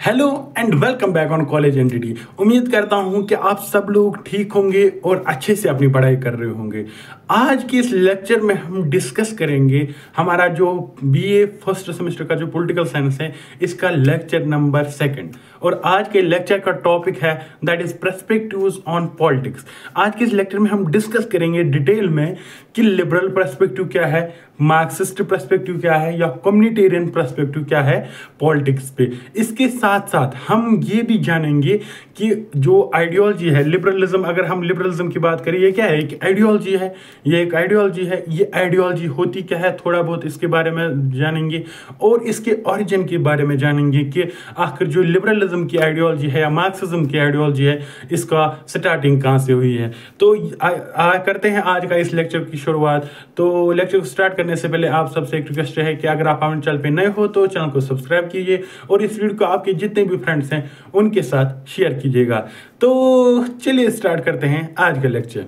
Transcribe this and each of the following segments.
Hello and welcome back on college NTD. उम्मीद करता हूं कि आप सब लोग ठीक होंगे और अच्छे से अपनी पढ़ाई कर रहे होंगे। आज के इस लेक्चर में हम डिस्कस करेंगे हमारा जो बीए फर्स्ट सेमेस्टर का जो पॉलिटिकल साइंस है, इसका लेक्चर नंबर 2। और आज के लेक्चर का टॉपिक है that is perspectives on politics. आज के इस लेक्चर में हम डिस्कस करेंगे डिटेल में कि लिबरल पर्सपेक्टिव क्या है, मार्क्सिस्ट पर्सपेक्टिव क्या है या कम्युनिटेरियन पर्सपेक्टिव क्या है पॉलिटिक्स पे। इसके साथ साथ हम ये भी जानेंगे कि जो आइडियोलॉजी है लिबरलिज्म, अगर हम लिबरलिज्म की बात करें, ये क्या है? एक आइडियोलॉजी है। ये एक आइडियोलॉजी है। ये आइडियोलॉजी होती क्या है, थोड़ा बहुत इसके बारे में जानेंगे और इसके ओरिजिन के बारे में जानेंगे कि आखिर जो लिबरलिज्म की आइडियोलॉजी है या मार्क्सिज्म की आइडियोलॉजी है, इसका स्टार्टिंग कहाँ से हुई है। तो करते हैं आज का इस लेक्चर की शुरुआत। तो लेक्चर को स्टार्ट करने से पहले आप सबसे एक रिक्वेस्ट है कि अगर आप हमारे चैनल पे नए हो तो चैनल को सब्सक्राइब कीजिए और इस वीडियो को आपके जितने भी फ्रेंड्स हैं उनके साथ शेयर कीजिएगा। तो चलिए स्टार्ट करते हैं आज का लेक्चर।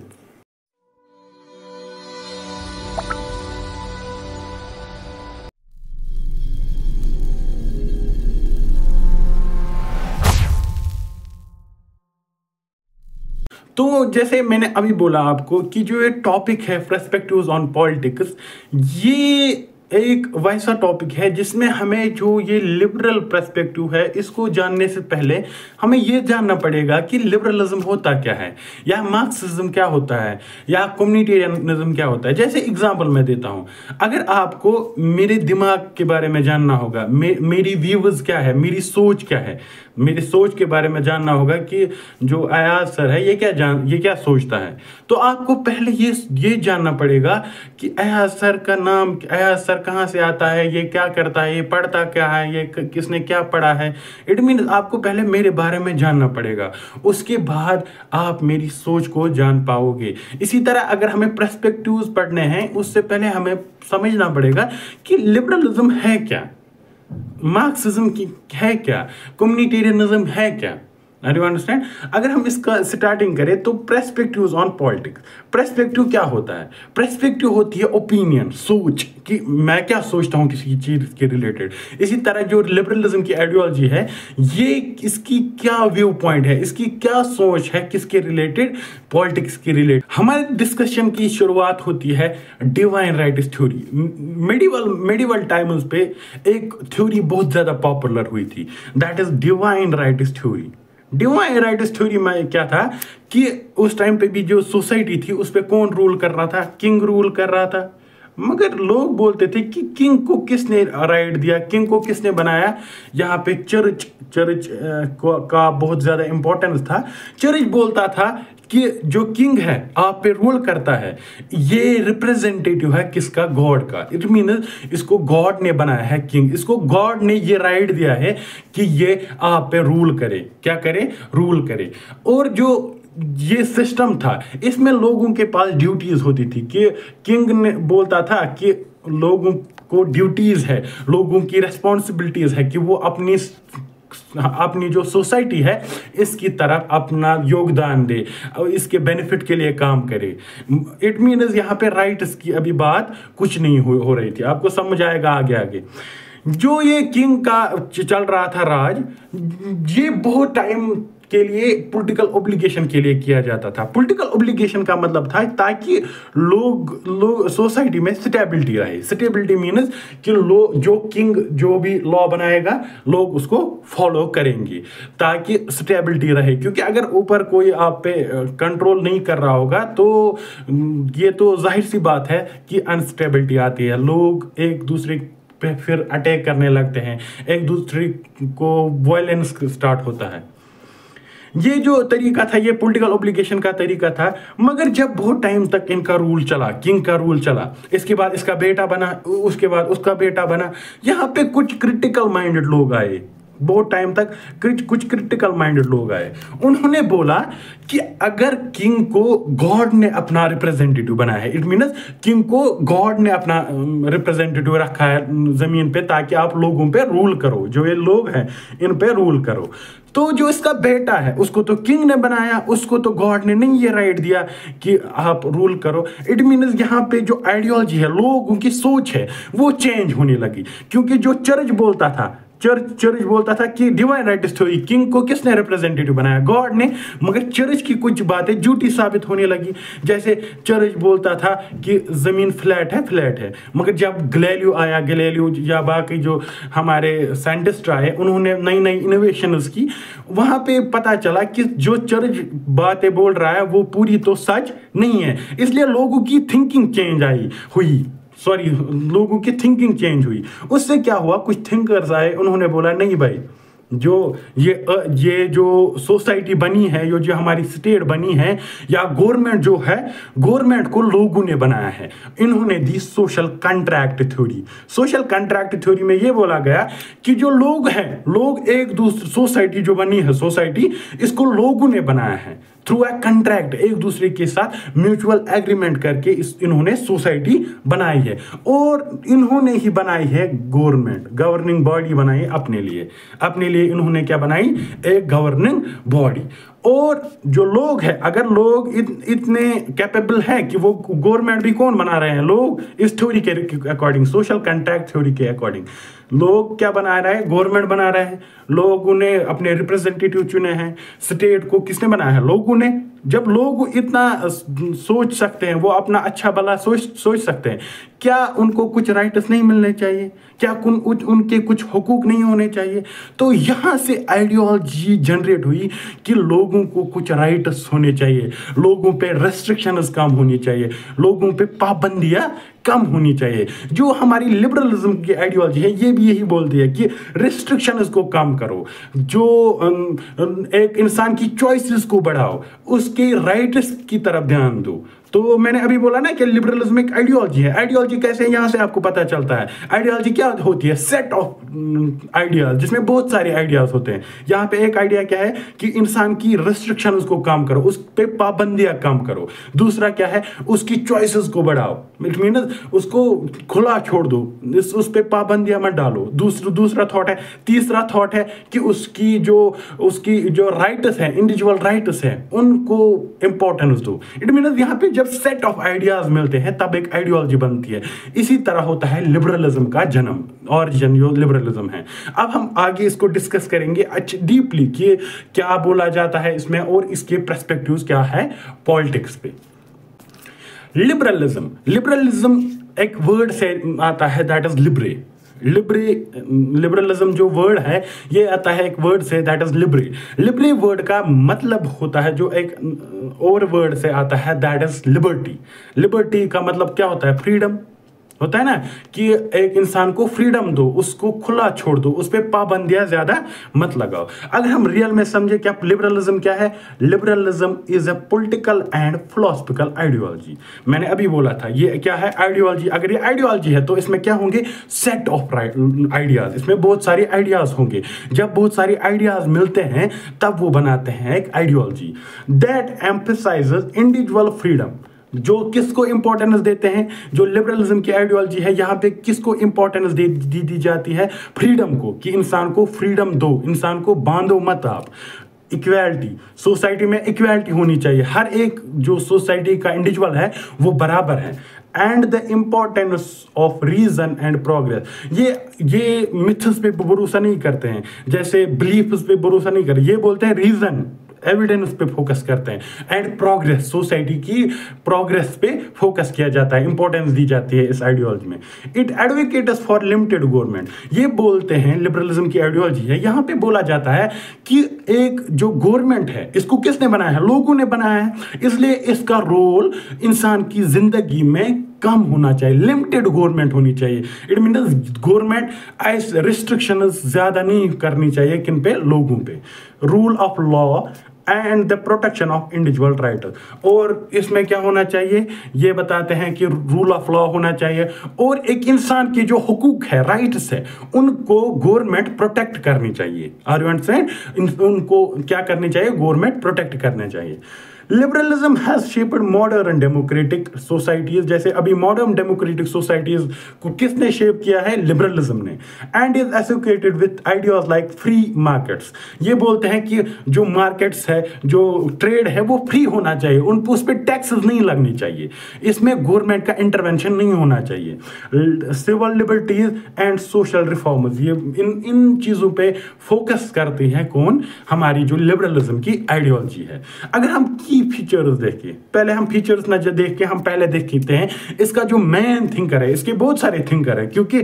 तो जैसे मैंने अभी बोला आपको कि जो ये टॉपिक है पर्सपेक्टिव्स ऑन पॉलिटिक्स, ये एक वैसा टॉपिक है जिसमें हमें जो ये लिबरल पर्सपेक्टिव है इसको जानने से पहले हमें ये जानना पड़ेगा कि लिबरलिज्म होता क्या है या मार्क्सिज्म क्या होता है या कम्युनिटेरियनिज्म क्या होता है। जैसे एग्जांपल मैं देता हूं, अगर आपको मेरे दिमाग के बारे में जानना होगा, मेरी व्यूज क्या है, मेरी सोच क्या है, मेरी सोच के बारे में जानना होगा कि जो अयाज सर है ये क्या सोचता है, तो आपको पहले ये जानना पड़ेगा कि अयाज सर का नाम, अयाज सर कहाँ से आता है, ये क्या करता है, ये पढ़ता क्या है, ये किसने क्या पढ़ा है। इट मीन आपको पहले मेरे बारे में जानना पड़ेगा, उसके बाद आप मेरी सोच को जान पाओगे। इसी तरह अगर हमें पर्सपेक्टिव्स पढ़ने हैं उससे पहले हमें समझना पड़ेगा कि लिबरलिज्म है क्या, मार्क्सिज्म की है क्या, कम्युनिटेरियनिज्म है क्या। You understand? अगर हम इसका स्टार्टिंग करें तो पर्सपेक्टिव्स ऑन पॉलिटिक्स। पर्सपेक्टिव क्या होता है? पर्सपेक्टिव होती है ओपिनियन, सोच, कि मैं क्या सोचता हूं किसी चीज के रिलेटेड। इसी तरह जो लिबरलिज्म की आइडियोलॉजी है, ये इसकी क्या व्यू पॉइंट है, इसकी क्या सोच है किसके रिलेटेड, पॉलिटिक्स के रिलेटेड। हमारे डिस्कशन की शुरुआत होती है divine rights theory. Medieval times पे एक थ्योरी बहुत ज्यादा पॉपुलर हुई थी, that is divine rights theory. Divine rights theory में क्या था कि उस टाइम पे भी जो सोसाइटी थी उस पे कौन रूल कर रहा था? किंग रूल कर रहा था। मगर लोग बोलते थे कि किंग को किसने राइट दिया, किंग को किसने बनाया। यहाँ पे चर्च का बहुत ज्यादा इंपॉर्टेंस था। चर्च बोलता था कि जो किंग है आप पे रूल करता है, ये रिप्रेजेंटेटिव है किसका? गॉड का। इट मीन इसको गॉड ने बनाया है किंग, इसको गॉड ने ये राइट दिया है कि ये आप पे रूल करे। क्या करे? रूल करे। और जो ये सिस्टम था इसमें लोगों के पास ड्यूटीज होती थी कि किंग ने बोलता था कि लोगों को ड्यूटीज है, लोगों की रेस्पॉन्सिबिलिटीज है कि वो अपनी जो सोसाइटी है इसकी तरफ अपना योगदान दे और इसके बेनिफिट के लिए काम करे। इट मीन्स यहाँ पे राइट्स की अभी बात कुछ नहीं हो रही थी। आपको समझ आएगा आगे आगे। जो ये किंग का चल रहा था राज, ये बहुत टाइम के लिए पॉलिटिकल ऑब्लिगेशन के लिए किया जाता था। पॉलिटिकल ऑब्लिगेशन का मतलब था ताकि लोग सोसाइटी में स्टेबिलिटी रहे। स्टेबिलिटी मीन्स कि जो किंग जो भी लॉ बनाएगा लोग उसको फॉलो करेंगे ताकि स्टेबिलिटी रहे। क्योंकि अगर ऊपर कोई आप पे कंट्रोल नहीं कर रहा होगा तो ये तो जाहिर सी बात है कि अनस्टेबिलिटी आती है, लोग एक दूसरे पे फिर अटैक करने लगते हैं, एक दूसरे को वायलेंस स्टार्ट होता है। ये जो तरीका था ये पॉलिटिकल ऑब्लिगेशन का तरीका था। मगर जब बहुत टाइम तक इनका रूल चला, किंग का रूल चला, इसके बाद इसका बेटा बना, उसके बाद उसका बेटा बना, यहाँ पे कुछ क्रिटिकल माइंडेड लोग आए। बहुत टाइम तक कुछ क्रिटिकल माइंडेड लोग आए। उन्होंने बोला कि अगर किंग को गॉड ने अपना रिप्रेजेंटेटिव बनाया है, इट मीन्स किंग को गॉड ने अपना रिप्रेजेंटेटिव रखा है जमीन पे ताकि आप लोगों पे रूल करो, जो ये लोग हैं इन पे रूल करो, तो जो इसका बेटा है उसको तो किंग ने बनाया, उसको तो गॉड ने नहीं ये राइट दिया कि आप रूल करो। इट मीन्स यहाँ पे जो आइडियोलॉजी है, लोगों की सोच है, वो चेंज होने लगी। क्योंकि जो चर्च बोलता था, चर्च बोलता था कि डिवाइन राइट्स थ्योरी, किंग को किसने रिप्रेजेंटेटिव बनाया? गॉड ने। मगर चर्च की कुछ बातें झूठी साबित होने लगी। जैसे चर्च बोलता था कि जमीन फ्लैट है, मगर जब गैलीलियो या बाकी जो हमारे साइंटिस्ट आए, उन्होंने नई नई इनोवेशंस की, वहां पे पता चला कि जो चर्च बातें बोल रहा है वो पूरी तो सच नहीं है। इसलिए लोगों की थिंकिंग हुई। उससे क्या हुआ, कुछ थिंकर्स आए, उन्होंने बोला नहीं भाई, जो ये जो सोसाइटी बनी है, जो हमारी स्टेट बनी है, या गवर्नमेंट जो है, गवर्नमेंट को लोगों ने बनाया है। इन्होंने the social contract theory. Social contract theory में ये बोला गया कि जो लोग हैं, लोग एक दूसरे, सोसाइटी जो बनी है, सोसाइटी, इसको लोगों ने बनाया है थ्रू अ कॉन्ट्रैक्ट, एक दूसरे के साथ म्यूचुअल एग्रीमेंट करके इन्होंने सोसाइटी बनाई है। और इन्होंने ही बनाई है गवर्नमेंट, गवर्निंग बॉडी बनाई अपने लिए इन्होंने क्या बनाई? एक गवर्निंग बॉडी। और जो लोग हैं, अगर लोग इतने कैपेबल हैं कि वो गवर्नमेंट भी कौन बना रहे हैं? लोग। इस थ्योरी के अकॉर्डिंग, सोशल कॉन्ट्रैक्ट थ्योरी के अकॉर्डिंग, लोग क्या बना रहे हैं? गवर्नमेंट बना रहे हैं। लोगों ने अपने रिप्रेजेंटेटिव चुने हैं। स्टेट को किसने बनाया है? लोगों ने। जब लोग इतना सोच सकते हैं, वो अपना अच्छा भला सोच सकते हैं, क्या उनको कुछ राइट्स नहीं मिलने चाहिए? क्या उनके कुछ हुकूक नहीं होने चाहिए? तो यहां से आइडियोलॉजी जनरेट हुई कि लोगों को कुछ राइट्स होने चाहिए, लोगों पे रेस्ट्रिक्शंस कम होनी चाहिए, लोगों पे पाबंदियां कम होनी चाहिए। जो हमारी लिबरलिज्म की आइडियोलॉजी है, ये भी यही बोलती है कि रिस्ट्रिक्शंस को कम करो, जो एक इंसान की चॉइसेस को बढ़ाओ, उसके राइट्स की तरफ ध्यान दो। तो मैंने अभी बोला ना कि लिबरलिज्म एक आइडियोलॉजी है। आइडियोलॉजी कैसे है, यहां से आपको पता चलता है। आइडियोलॉजी क्या होती है? सेट ऑफ आइडियाज, जिसमें बहुत सारे आइडियाज होते हैं। यहां पे एक आइडिया क्या है कि इंसान की रिस्ट्रिक्शन उसको कम करो, उस पे पाबंदियां कम करो। दूसरा क्या है? उसकी चॉइसेस को बढ़ाओ, इट मीन उसको खुला छोड़ दो, उस पे पाबंदियां मत डालो। दूसरा थॉट है। तीसरा थॉट है कि उसकी जो राइट्स हैं, इंडिविजुअल राइट्स हैं, उनको इंपॉर्टेंस दो। इट मीन यहां पे जब सेट ऑफ आइडियाज मिलते हैं तब एक आइडियोलॉजी बनती है। इसी तरह होता है लिबरलिज्म का जन्म, ऑरिजिन जो लिबरलिज्म है। अब हम आगे इसको डिस्कस करेंगे डीपली कि क्या बोला जाता है इसमें और इसके पर्सपेक्टिव्स क्या है पॉलिटिक्स पे। लिबरलिज्म एक वर्ड से आता है, दैट इज लिबरलिज्म जो वर्ड है, ये आता है एक वर्ड से, दैट इज लिबरे वर्ड का मतलब होता है, जो एक और वर्ड से आता है, दैट इज लिबर्टी का मतलब क्या होता है? फ्रीडम होता है ना, कि एक इंसान को फ्रीडम दो, उसको खुला छोड़ दो, उस पर पाबंदियां ज्यादा मत लगाओ। अगर हम रियल में समझे क्या लिबरलिज्म क्या है, liberalism is a political and philosophical ideology. मैंने अभी बोला था ये क्या है? आइडियोलॉजी। अगर ये आइडियोलॉजी है तो इसमें क्या होंगे? सेट ऑफ आइडियाज, इसमें बहुत सारे आइडियाज होंगे। जब बहुत सारे आइडियाज मिलते हैं तब वो बनाते हैं एक ideology that emphasises individual freedom. जो किसको इंपॉर्टेंस देते हैं? जो लिबरलिज्म की आइडियोलॉजी है, यहां पे किसको इंपॉर्टेंस दी जाती है? फ्रीडम को, कि इंसान को फ्रीडम दो, इंसान को बांधो मत आप। इक्वालिटी, सोसाइटी में इक्वालिटी होनी चाहिए, हर एक जो सोसाइटी का इंडिविजुअल है वो बराबर है। And the importance of reason and progress. ये मिथ्स पे भरोसा नहीं करते हैं, जैसे बिलीफ्स पे भरोसा नहीं करते, ये बोलते हैं रीजन, एविडेंस पे फोकस करते हैं, एंड प्रोग्रेस, सोसाइटी की प्रोग्रेस पे फोकस किया जाता है, इंपॉर्टेंस दी जाती है इस आइडियोलॉजी में। It advocates for limited government, ये बोलते हैं, लिबरलिज्म की आइडियोलॉजी है, यहां पे बोला जाता है कि एक जो गवर्नमेंट है, इसको किसने बनाया है? लोगों ने बनाया है, इसलिए इसका रोल इंसान की जिंदगी में कम होना चाहिए, लिमिटेड गवर्नमेंट होनी चाहिए। इट मीन्स गवर्नमेंट ऐसे रिस्ट्रिक्शंस ज्यादा नहीं करनी चाहिए, किन पे? लोगों पे। Rule of law and the protection of individual right. और इसमें क्या होना चाहिए? ये बताते हैं कि रूल ऑफ लॉ होना चाहिए, और एक इंसान के जो हुकूक है, राइट्स है, उनको गवर्नमेंट प्रोटेक्ट करनी चाहिए। Are you understand? उनको क्या करनी चाहिए? गवर्नमेंट प्रोटेक्ट करना चाहिए। Liberalism has shaped modern democratic societies, जैसे अभी मॉडर्न डेमोक्रेटिक सोसाइटीज को किसने शेप किया है? लिबरलिज्म ने। And is associated with ideas like free markets. ये बोलते हैं कि जो मार्केट्स है, जो ट्रेड है, वो फ्री होना चाहिए, उस पर टैक्सेस नहीं लगनी चाहिए, इसमें गवर्नमेंट का इंटरवेंशन नहीं होना चाहिए। Civil liberties and social reforms, ये इन चीजों पे फोकस करती हैं कौन? हमारी जो लिबरलिज्म की आइडियोलॉजी है। अगर हम की फीचर्स देखें, पहले हम फीचर्स न देख के हम पहले देखते हैं इसका जो मेन थिंकर है। इसके बहुत सारे थिंकर है, क्योंकि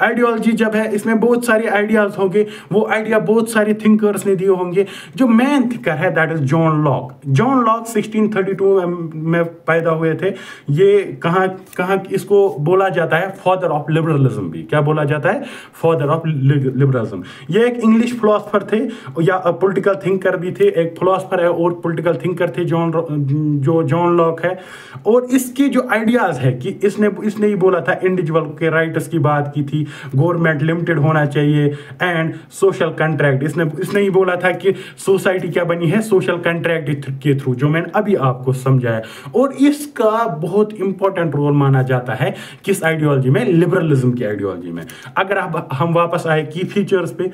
आइडियोलॉजी जब है इसमें बहुत सारे आइडियाज होंगे, वो आइडिया बहुत सारे थिंकर्स ने दिए होंगे। जो मेन थिंकर है that is John Locke. John Locke 1632 में पैदा हुए थे। ये कहाँ इसको बोला जाता है? फादर ऑफ लिबरलिज्म भी। क्या बोला जाता है? Father of liberalism. ये एक इंग्लिश फिलोसफर थे या पॉलिटिकल थिंकर भी थे। एक फिलोसफर है और पॉलिटिकल थिंकर थे जॉन लॉक है। और इसके जो आइडियाज है कि इसने ही बोला था, इंडिविजुअल के राइट्स की बात की थी, गवर्नमेंट लिमिटेड होना चाहिए एंड सोशल कॉन्ट्रैक्ट। इसने ही बोला था कि सोसाइटी क्या बनी है? सोशल कॉन्ट्रैक्ट के थ्रू, जो मैंने अभी आपको समझाया। और इसका बहुत इंपॉर्टेंट रोल माना जाता है किस आइडियोलॉजी में? लिबरलिज्म की आइडियोलॉजी में। अगर हम वापस आए की फीचर्स पे,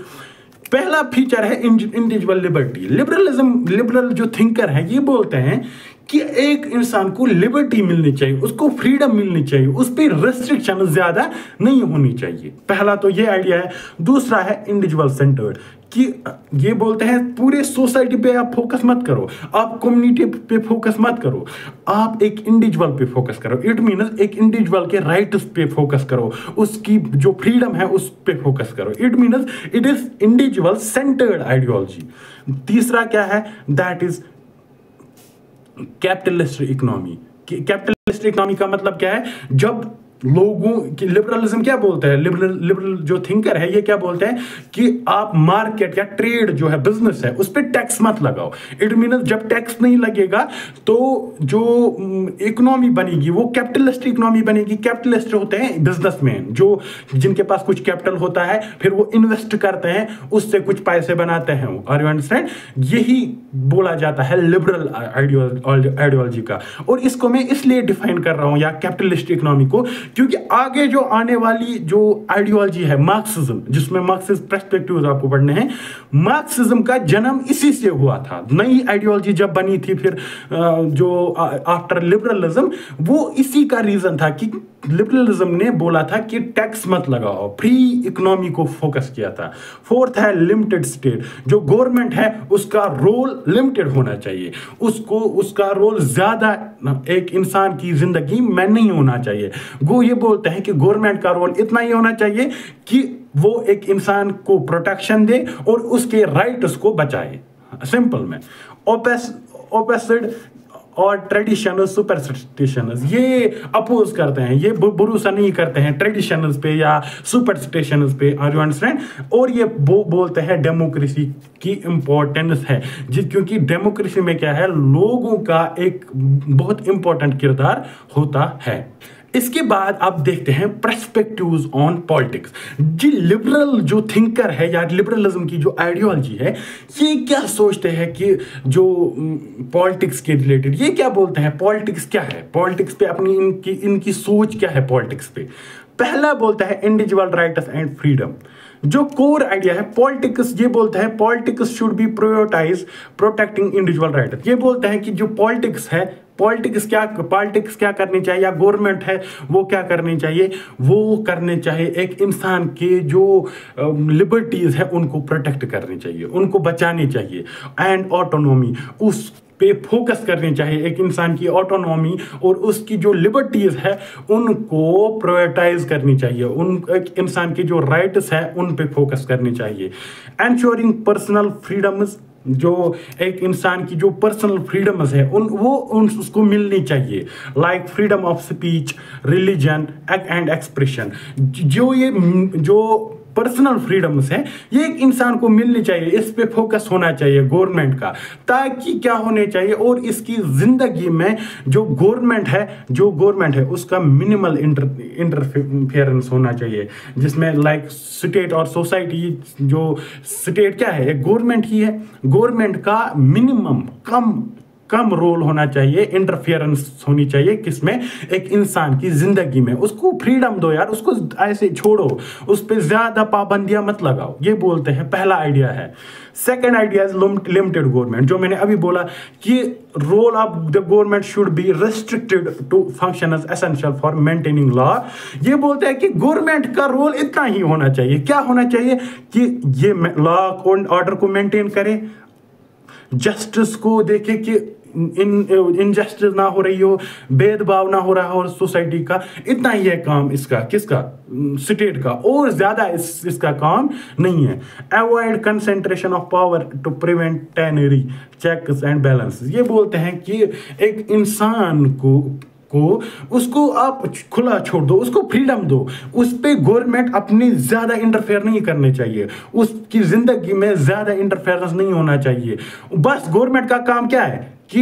पहला फीचर है इंडिविजुअल लिबर्टी। लिबरल जो थिंकर है ये बोलते हैं कि एक इंसान को लिबर्टी मिलनी चाहिए, उसको फ्रीडम मिलनी चाहिए, उस पर रेस्ट्रिक्शन ज्यादा नहीं होनी चाहिए। पहला तो ये आइडिया है। दूसरा है इंडिविजुअल सेंटर्ड, कि ये बोलते हैं पूरे सोसाइटी पे आप फोकस मत करो, आप कम्युनिटी पे फोकस मत करो, आप एक इंडिविजुअल पे फोकस करो। इट मीन्स एक इंडिविजुअल के राइट्स पे फोकस करो, उसकी जो फ्रीडम है उस पे फोकस करो। It means it is individual centred ideology. तीसरा क्या है? That is capitalist economy. Capitalist economy का मतलब क्या है? जब लोगों की लिबरलिज्म क्या बोलता है? लिबरल जो थिंकर है ये क्या बोलते हैं कि आप मार्केट या ट्रेड जो है, बिजनेस है, उस पर टैक्स मत लगाओ। इट मीन्स जब टैक्स नहीं लगेगा तो जो इकोनॉमी बनेगी वो कैपिटलिस्ट इकोनॉमी बनेगी। कैपिटलिस्ट होते हैं बिजनेसमैन, जो जिनके पास कुछ कैपिटल होता है, फिर वो इन्वेस्ट करते हैं, उससे कुछ पैसे बनाते हैं। Are you understand? यही बोला जाता है लिबरल आइडियोलॉजी का। और इसको मैं इसलिए डिफाइन कर रहा हूं या कैपिटलिस्ट इकोनॉमी को, क्योंकि आगे जो आने वाली जो आइडियोलॉजी है मार्क्सिज्म, जिसमें मार्क्सिस्ट पर्सपेक्टिव्स आपको पढ़ने हैं, मार्क्सिज्म का जन्म इसी से हुआ था। नई आइडियोलॉजी जब बनी थी फिर जो आफ्टर लिबरलिज्म, वो इसी का रीजन था कि लिबरलिज्म ने बोला था कि टैक्स मत लगाओ, फ्री इकोनॉमी को फोकस किया था। फोर्थ है लिमिटेड स्टेट। जो गवर्नमेंट है उसका रोल लिमिटेड होना चाहिए, उसका रोल ज्यादा एक इंसान की जिंदगी में नहीं होना चाहिए। वो ये बोलते हैं कि गवर्नमेंट का रोल इतना ही होना चाहिए कि वो एक इंसान को प्रोटेक्शन दे और उसके राइट्स को बचाए। सिंपल में ओपेसिड और ट्रेडिशनल सुपरस्टिशंस ये अपोज करते हैं, ये भरोसा नहीं करते हैं ट्रेडिशनल्स पे या सुपरस्टिशंस पे। Are you understand? और ये बोलते हैं डेमोक्रेसी की इंपॉर्टेंस है, क्योंकि डेमोक्रेसी में क्या है, लोगों का एक बहुत इंपॉर्टेंट किरदार होता है। इसके बाद आप देखते हैं पर्सपेक्टिव्स ऑन पॉलिटिक्स। जी लिबरल जो थिंकर है या लिबरलिज्म की जो आइडियोलॉजी है, ये क्या सोचते हैं कि जो पॉलिटिक्स के रिलेटेड, ये क्या बोलते हैं पॉलिटिक्स क्या है, पॉलिटिक्स पे अपनी इनकी सोच क्या है पॉलिटिक्स पे। पहला बोलता है इंडिविजुअल राइट्स एंड फ्रीडम। जो कोर आइडिया है पॉलिटिक्स, ये बोलता है politics should be prioritize protecting individual rights. ये बोलते हैं कि जो पॉलिटिक्स है, पॉलिटिक्स क्या करनी चाहिए, या गवर्नमेंट है वो क्या करनी चाहिए, वो करने चाहिए एक इंसान के जो लिबर्टीज है उनको प्रोटेक्ट करनी चाहिए, उनको बचानी चाहिए। एंड ऑटोनॉमी, उस पे फोकस करनी चाहिए, एक इंसान की ऑटोनॉमी और उसकी जो लिबर्टीज है उनको प्रायोरिटाइज करनी चाहिए, एक इंसान के जो राइट्स है उन पे फोकस करनी चाहिए। एंश्योरिंग पर्सनल फ्रीडम्स, जो एक इंसान की जो पर्सनल फ्रीडम्स है उसको मिलनी चाहिए, like freedom of speech, religion and expression. जो पर्सनल फ्रीडम्स है ये एक इंसान को मिलनी चाहिए, इस पे फोकस होना चाहिए गवर्नमेंट का, ताकि क्या होने चाहिए, और इसकी जिंदगी में जो गवर्नमेंट है उसका मिनिमल इंटरफेरेंस होना चाहिए, जिसमें लाइक स्टेट और सोसाइटी, जो स्टेट क्या है, एक गवर्नमेंट ही है, गवर्नमेंट का मिनिमम कम कम रोल होना चाहिए, इंटरफेरेंस होनी चाहिए किसमें, एक इंसान की जिंदगी में। उसको फ्रीडम दो यार, उसको ऐसे छोड़ो, उस पर ज्यादा पाबंदियां मत लगाओ। ये बोलते हैं पहला आइडिया है। Second idea is limited government, जो मैंने अभी बोला कि role of the government should be restricted to function as essential for maintaining law. ये बोलते हैं कि गवर्नमेंट का रोल इतना ही होना चाहिए। क्या होना चाहिए कि ये लॉ ऑर्डर को मेंटेन करे, जस्टिस को देखे कि इनजस्टिस ना हो रही हो, भेदभाव ना हो रहा हो सोसाइटी का। इतना ही है काम इसका, किसका, स्टेट का, और ज्यादा इसका काम नहीं है। Avoid concentration of power to prevent टेनरी चेक्स एंड बैलेंस। ये बोलते हैं कि एक इंसान को उसको आप खुला छोड़ दो, उसको फ्रीडम दो, उस पे गवर्नमेंट अपनी ज्यादा इंटरफेयर नहीं करने चाहिए, उसकी जिंदगी में ज्यादा इंटरफेरेंस नहीं होना चाहिए। बस गवर्नमेंट का काम क्या है कि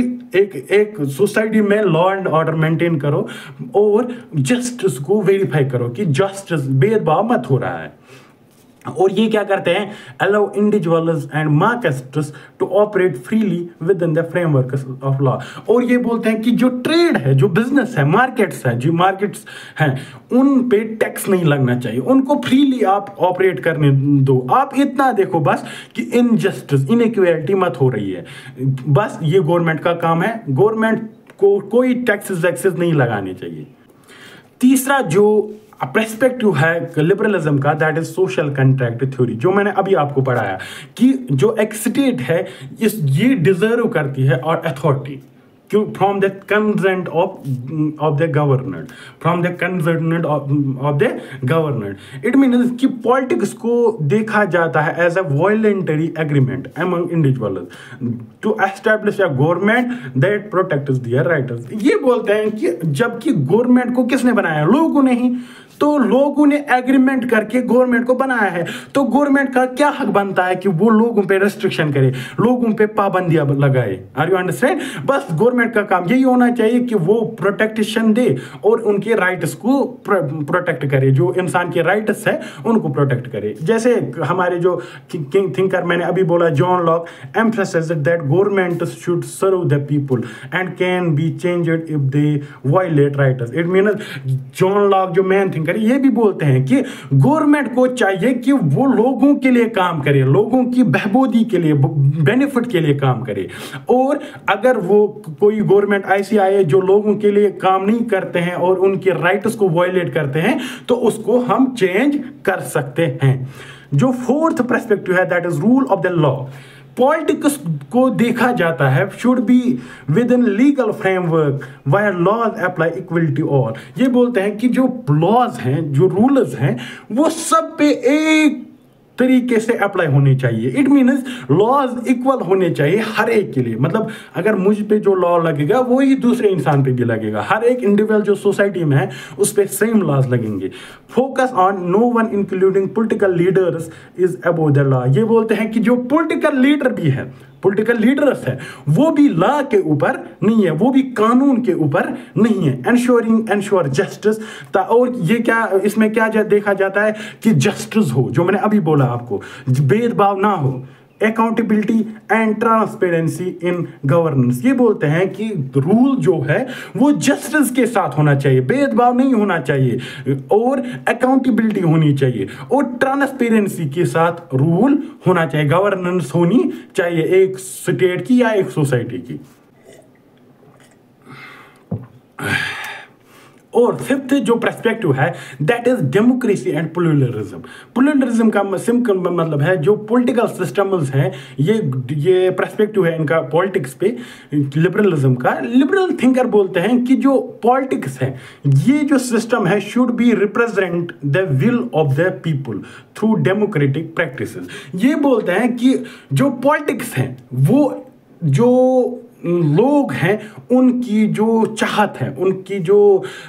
एक सोसाइटी में लॉ एंड ऑर्डर मेंटेन करो और जस्टिस को वेरीफाई करो कि जस्टिस, भेदभाव मत हो रहा है। और ये क्या करते हैं, allow individuals and markets to operate freely within the framework of law. और ये बोलते हैं कि जो ट्रेड है, जो बिजनेस है, मार्केट्स है, जो मार्केट्स हैं, उन पे टैक्स नहीं लगना चाहिए, उनको फ्रीली आप ऑपरेट करने दो। आप इतना देखो बस कि इनजस्टिस, इनइक्वालिटी मत हो रही है। बस ये गवर्नमेंट का काम है, गवर्नमेंट को कोई टैक्सेस नहीं लगाने चाहिए। तीसरा जो पर्सपेक्टिव है लिबरलिज्म का, that is social contract theory, जो मैंने अभी आपको पढ़ाया कि जो एक स्टेट है ये डिजर्व करती है और अथॉरिटी क्यों, from the consent of the governor, from the consent of the governor. It means कि पॉलिटिक्स को देखा जाता है as a voluntary agreement among individuals to establish a government that protects their rights. ये बोलते हैं कि जबकि गवर्नमेंट को किसने बनाया, लोगों ने ही, तो लोगों ने एग्रीमेंट करके गवर्नमेंट को बनाया है, तो गवर्नमेंट का क्या हक बनता है कि वो लोगों पे रेस्ट्रिक्शन करे, लोगों पे पाबंदियां लगाए। Are you understand? बस गवर्नमेंट का काम यही होना चाहिए कि वो प्रोटेक्शन दे और उनके राइट्स को प्रोटेक्ट करे, जो इंसान के राइट्स है उनको प्रोटेक्ट करे। जैसे हमारे जो थिंकर मैंने अभी बोला, John Locke emphasized that government should serve the people and can be changed if they violate rights. It means John Locke जो मैन थिंकर ये भी बोलते हैं कि गवर्नमेंट को चाहिए कि वो लोगों के लिए काम करे, लोगों की बहबूदी के लिए, बेनिफिट के लिए काम करे। और अगर वो कोई गवर्नमेंट ऐसी आए जो लोगों के लिए काम नहीं करते हैं और उनके राइट्स को वायलेट करते हैं, तो उसको हम चेंज कर सकते हैं। जो फोर्थ पर्सपेक्टिव है, that is rule of the law. Politics को देखा जाता है should be within legal framework where laws apply equality all. ये बोलते हैं कि जो लॉज हैं, जो रूल्स हैं, वो सब पे एक तरीके से अप्लाई होने चाहिए। इट मीन्स लॉज इक्वल होने चाहिए हर एक के लिए। मतलब अगर मुझ पे जो लॉ लगेगा वही दूसरे इंसान पे भी लगेगा। हर एक इंडिविजुअल जो सोसाइटी में है उस पे सेम लॉज लगेंगे। Focus on no one including political leaders is above the law. ये बोलते हैं कि जो पॉलिटिकल लीडर भी है, पॉलिटिकल लीडर्स है, वो भी लॉ के ऊपर नहीं है, वो भी कानून के ऊपर नहीं है। Ensure justice. और ये क्या, इसमें क्या देखा जाता है कि जस्टिस हो, जो मैंने अभी बोला आपको, भेदभाव ना हो, accountability and transparency in governance. ये बोलते हैं कि रूल जो है वो जस्टिस के साथ होना चाहिए, भेदभाव नहीं होना चाहिए, और अकाउंटेबिलिटी होनी चाहिए, और ट्रांसपेरेंसी के साथ रूल होना चाहिए, गवर्नेंस होनी चाहिए एक स्टेट की या एक सोसाइटी की। और फिफ्थ जो पर्सपेक्टिव है, that is democracy and pluralism. Pluralism का सिंपल मतलब है जो पॉलिटिकल सिस्टम्स हैं, ये पर्सपेक्टिव है इनका पॉलिटिक्स पे, लिबरलिज्म का। लिबरल थिंकर बोलते हैं कि जो पॉलिटिक्स है, ये जो सिस्टम है, should B represent the will of the people through democratic practices. ये बोलते हैं कि जो पॉलिटिक्स है, वो जो लोग हैं उनकी जो चाहत है, उनकी जो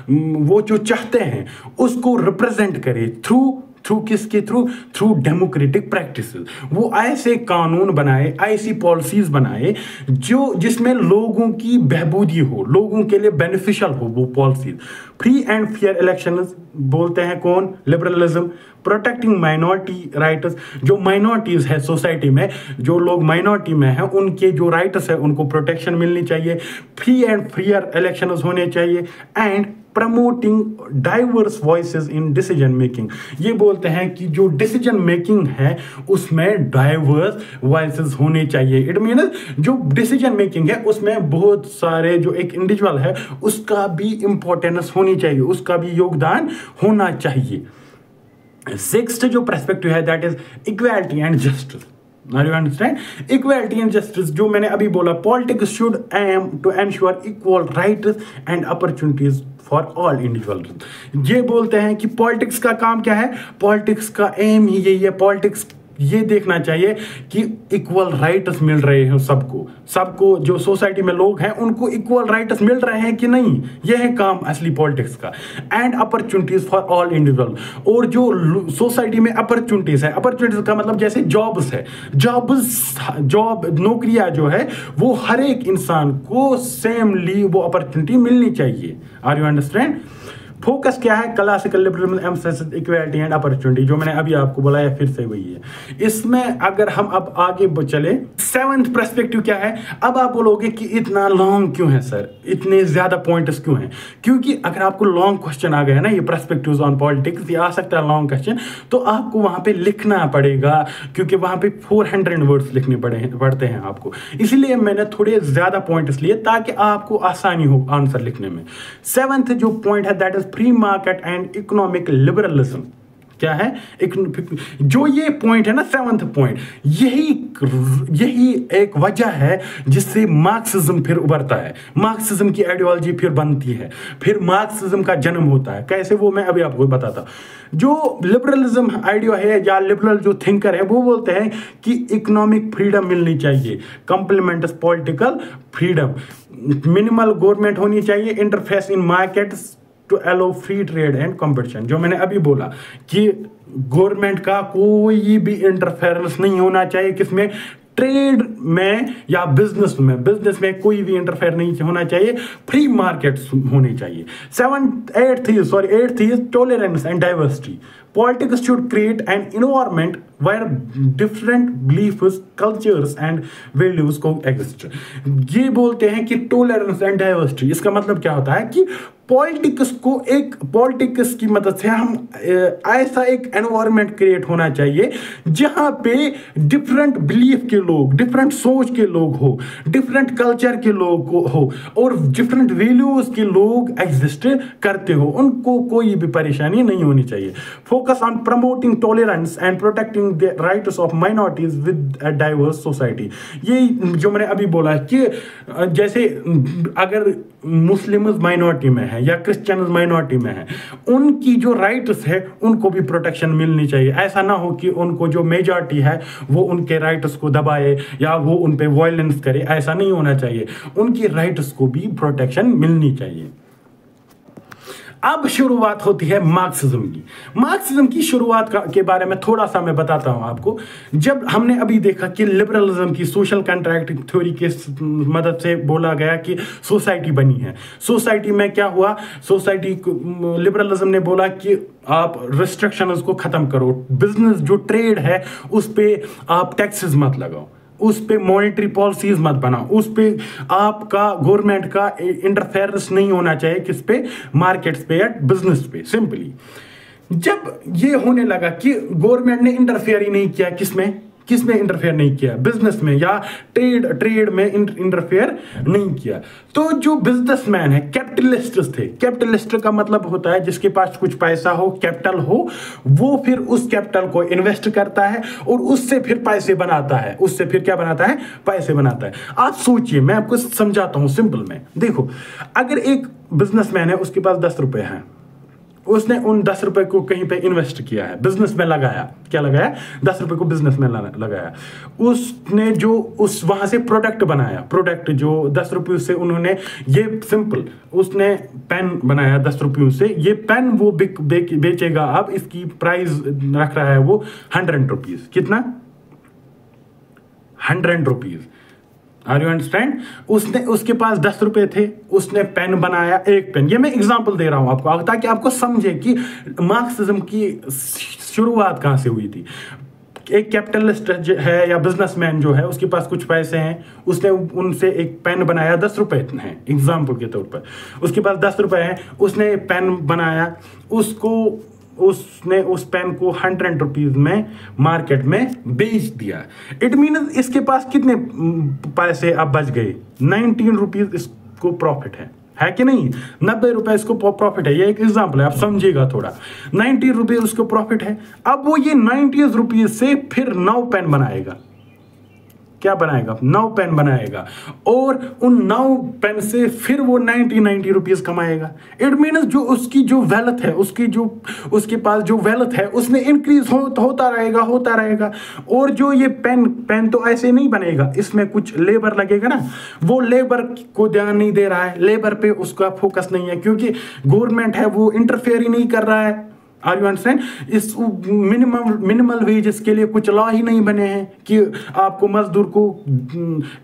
वो जो चाहते हैं उसको रिप्रेजेंट करे थ्रू थ्रू किसके थ्रू? Through democratic practices. वो ऐसे कानून बनाए, ऐसी पॉलिसीज बनाए जो जिसमें लोगों की बहबूदी हो, लोगों के लिए बेनिफिशियल हो वो policies. Free and fair elections बोलते हैं कौन? लिबरलिज्म। प्रोटेक्टिंग माइनॉरिटी राइट्स, जो माइनॉरिटीज है सोसाइटी में, जो लोग माइनॉरिटी में हैं उनके जो राइट्स है उनको प्रोटेक्शन मिलनी चाहिए। फ्री एंड फेयर इलेक्शंस होने चाहिए। And promoting diverse voices in decision making. ये बोलते हैं कि जो डिसीजन मेकिंग है उसमें डाइवर्स वॉइसेस होने चाहिए। इट मीन जो डिसीजन मेकिंग है उसमें बहुत सारे जो एक इंडिविजुअल है उसका भी इंपॉर्टेंस होनी चाहिए, उसका भी योगदान होना चाहिए। सिक्स्थ जो पर्सपेक्टिव है that is equality and justice. Are you understand? Equality and justice, जो मैंने अभी बोला, politics should aim to ensure equal rights and opportunities for all individuals। ये बोलते हैं कि पॉलिटिक्स का काम क्या है? पॉलिटिक्स का एम ही यही है। पॉलिटिक्स ये देखना चाहिए कि इक्वल राइट्स मिल रहे हैं सबको जो सोसाइटी में लोग हैं उनको इक्वल राइट्स मिल रहे हैं कि नहीं, यह है काम असली पॉलिटिक्स का। And opportunities for all individual, और जो सोसाइटी में अपॉर्चुनिटीज है, अपॉर्चुनिटीज का मतलब जैसे जॉब्स है, जॉब नौकरियां जो है वो हर एक इंसान को सेमली वो अपॉर्चुनिटी मिलनी चाहिए। Are you understand? फोकस क्या है? Classical liberalism emphasises equality and opportunity, जो मैंने अभी आपको बोला है फिर से वही है। इसमें अगर हम अब आगे चले, सेवंथ पर्सपेक्टिव क्या है? अब आप बोलोगे कि इतना लॉन्ग क्यों है सर, इतने ज्यादा पॉइंट्स क्यों हैं? क्योंकि अगर आपको लॉन्ग क्वेश्चन आ गया ना, ये पर्सपेक्टिव्स ऑन पॉलिटिक्स, ये आ सकता है लॉन्ग क्वेश्चन, तो आपको वहां पे लिखना पड़ेगा, क्योंकि वहां पे 400 वर्ड्स लिखने पड़ते हैं आपको। इसीलिए मैंने थोड़े ज्यादा पॉइंट्स लिए ताकि आपको आसानी हो आंसर लिखने में। सेवंथ जो पॉइंट है that is free market and economic liberalism. क्या है? जो ये पॉइंट है ना, सेवंथ पॉइंट, यही एक वजह है जिससे मार्क्सिज्म फिर उभरता है, मार्क्सिज्म की आइडियोलॉजी फिर बनती है, फिर मार्क्सिज्म का जन्म होता है। कैसे? वो मैं अभी आपको बताता। जो लिबरलिज्म आइडिया है या लिबरल जो थिंकर है वो बोलते हैं कि इकोनॉमिक फ्रीडम मिलनी चाहिए, complements political freedom, minimal government होनी चाहिए, interface in markets to allow free trade and competition. जो मैंने अभी बोला कि गवर्नमेंट का कोई भी इंटरफेरेंस नहीं होना चाहिए, किसमें? ट्रेड में या बिजनेस में कोई भी इंटरफेयर नहीं होना चाहिए, फ्री मार्केट्स होने चाहिए। Eighth is tolerance and diversity. Politics should create an environment where different beliefs, cultures and values coexist। ये बोलते हैं कि टॉलरेंस एंड डाइवर्सिटी, इसका मतलब क्या होता है कि पॉलिटिक्स की मदद से हम ऐसा एक एनवायरनमेंट क्रिएट होना चाहिए जहां पे डिफरेंट बिलीफ के लोग, डिफरेंट सोच के लोग हो, डिफरेंट कल्चर के लोग हो और डिफरेंट वैल्यूज के लोग एग्जिस्ट करते हो, उनको कोई भी परेशानी नहीं होनी चाहिए। Focus on promoting tolerance and protecting the rights of minorities with a diverse society. ये जो मैंने अभी बोला कि जैसे अगर मुस्लिम्स माइनॉरिटी में है या क्रिश्चियन माइनॉरिटी में है, उनकी जो राइट्स है उनको भी प्रोटेक्शन मिलनी चाहिए। ऐसा ना हो कि उनको जो मेजॉरिटी है वो उनके राइट्स को दबाए या वो उन पे वायलेंस करे, ऐसा नहीं होना चाहिए। उनकी राइट्स को भी प्रोटेक्शन मिलनी चाहिए। अब शुरुआत होती है मार्क्सिज्म की शुरुआत के बारे में थोड़ा सा मैं बताता हूं आपको। जब हमने अभी देखा कि लिबरलिज्म की सोशल कॉन्ट्रैक्ट थ्योरी के मदद से बोला गया कि सोसाइटी बनी है, सोसाइटी में क्या हुआ, लिबरलिज्म ने बोला कि आप रिस्ट्रिक्शंस को खत्म करो, बिजनेस जो ट्रेड है उस पे आप टैक्सेस मत लगाओ, उस पे मॉनेटरी पॉलिसीज मत बनाओ, उस पे आपका गवर्नमेंट का इंटरफेरेंस नहीं होना चाहिए, किस पे? मार्केट्स पे या बिजनेस पे। सिंपली जब ये होने लगा कि गवर्नमेंट ने इंटरफेयर ही नहीं किया, किसमें इंटरफेयर नहीं किया? बिजनेस में या ट्रेड में इंटरफेयर नहीं किया, तो जो बिजनेसमैन है कैपिटलिस्ट थे। कैपिटलिस्ट का मतलब होता है जिसके पास कुछ पैसा हो, कैपिटल हो, वो फिर उस कैपिटल को इन्वेस्ट करता है और उससे फिर पैसे बनाता है, उससे फिर क्या बनाता है? पैसे बनाता है। आप सोचिए, मैं आपको समझाता हूं सिंपल में। देखो, अगर एक बिजनेसमैन है, उसके पास 10 रुपए हैं, उसने उन 10 रुपए को कहीं पे इन्वेस्ट किया है, बिजनेस में लगाया। क्या लगाया? 10 रुपए को बिजनेस में लगाया। उसने जो उस वहां से प्रोडक्ट बनाया, प्रोडक्ट जो 10 रुपये से उन्होंने, ये सिंपल, उसने पेन बनाया 10 रुपयों से, ये पेन वो बेचेगा। अब इसकी प्राइस रख रहा है वो 100 रुपीज। कितना? 100 रुपीज। Are you understand? उसने, उसके पास 10 रुपए थे, उसने पेन बनाया, एक पेन। ये मैं एग्जांपल दे रहा हूं आपको ताकि आपको समझे कि मार्क्सिज्म की शुरुआत कहां से हुई थी। एक कैपिटलिस्ट है या बिजनेसमैन जो है, उसके पास कुछ पैसे हैं, उसने उनसे एक पेन बनाया, 10 रुपए हैं एग्जांपल के तौर पर। उसके पास 10 रुपए हैं, उसने पेन बनाया, उसने उस पेन को 100 रुपीज में मार्केट में बेच दिया। इट मीन इसके पास कितने पैसे अब बच गए? 19 रुपीज इसको प्रॉफिट है कि नहीं? 90 रुपए इसको प्रॉफिट है। ये एक एग्जांपल है, आप समझिएगा थोड़ा। 90 रुपये उसको प्रॉफिट है। अब वो ये 90 रुपये से फिर 9 पेन बनाएगा। क्या बनाएगा? 9 पेन बनाएगा, और उन 9 पेन से फिर वो 90 रुपीज कमाएगा। इट मीन्स जो उसकी जो वेल्थ है, उसके पास जो वेल्थ है, उसमें इंक्रीज होता रहेगा। और जो ये पेन तो ऐसे नहीं बनेगा, इसमें कुछ लेबर लगेगा ना, वो लेबर को ध्यान नहीं दे रहा है, लेबर पे उसका फोकस नहीं है, क्योंकि गवर्नमेंट है वो इंटरफेयर ही नहीं कर रहा है। Are you understand? इस मिनिमल वेजेस के लिए कुछ लॉ ही नहीं बने हैं कि आपको मजदूर को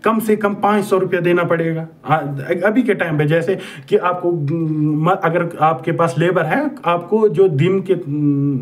कम से कम 500 रुपया देना पड़ेगा। अभी के टाइम पे जैसे कि आपको, अगर आपके पास लेबर है, आपको जो दिन के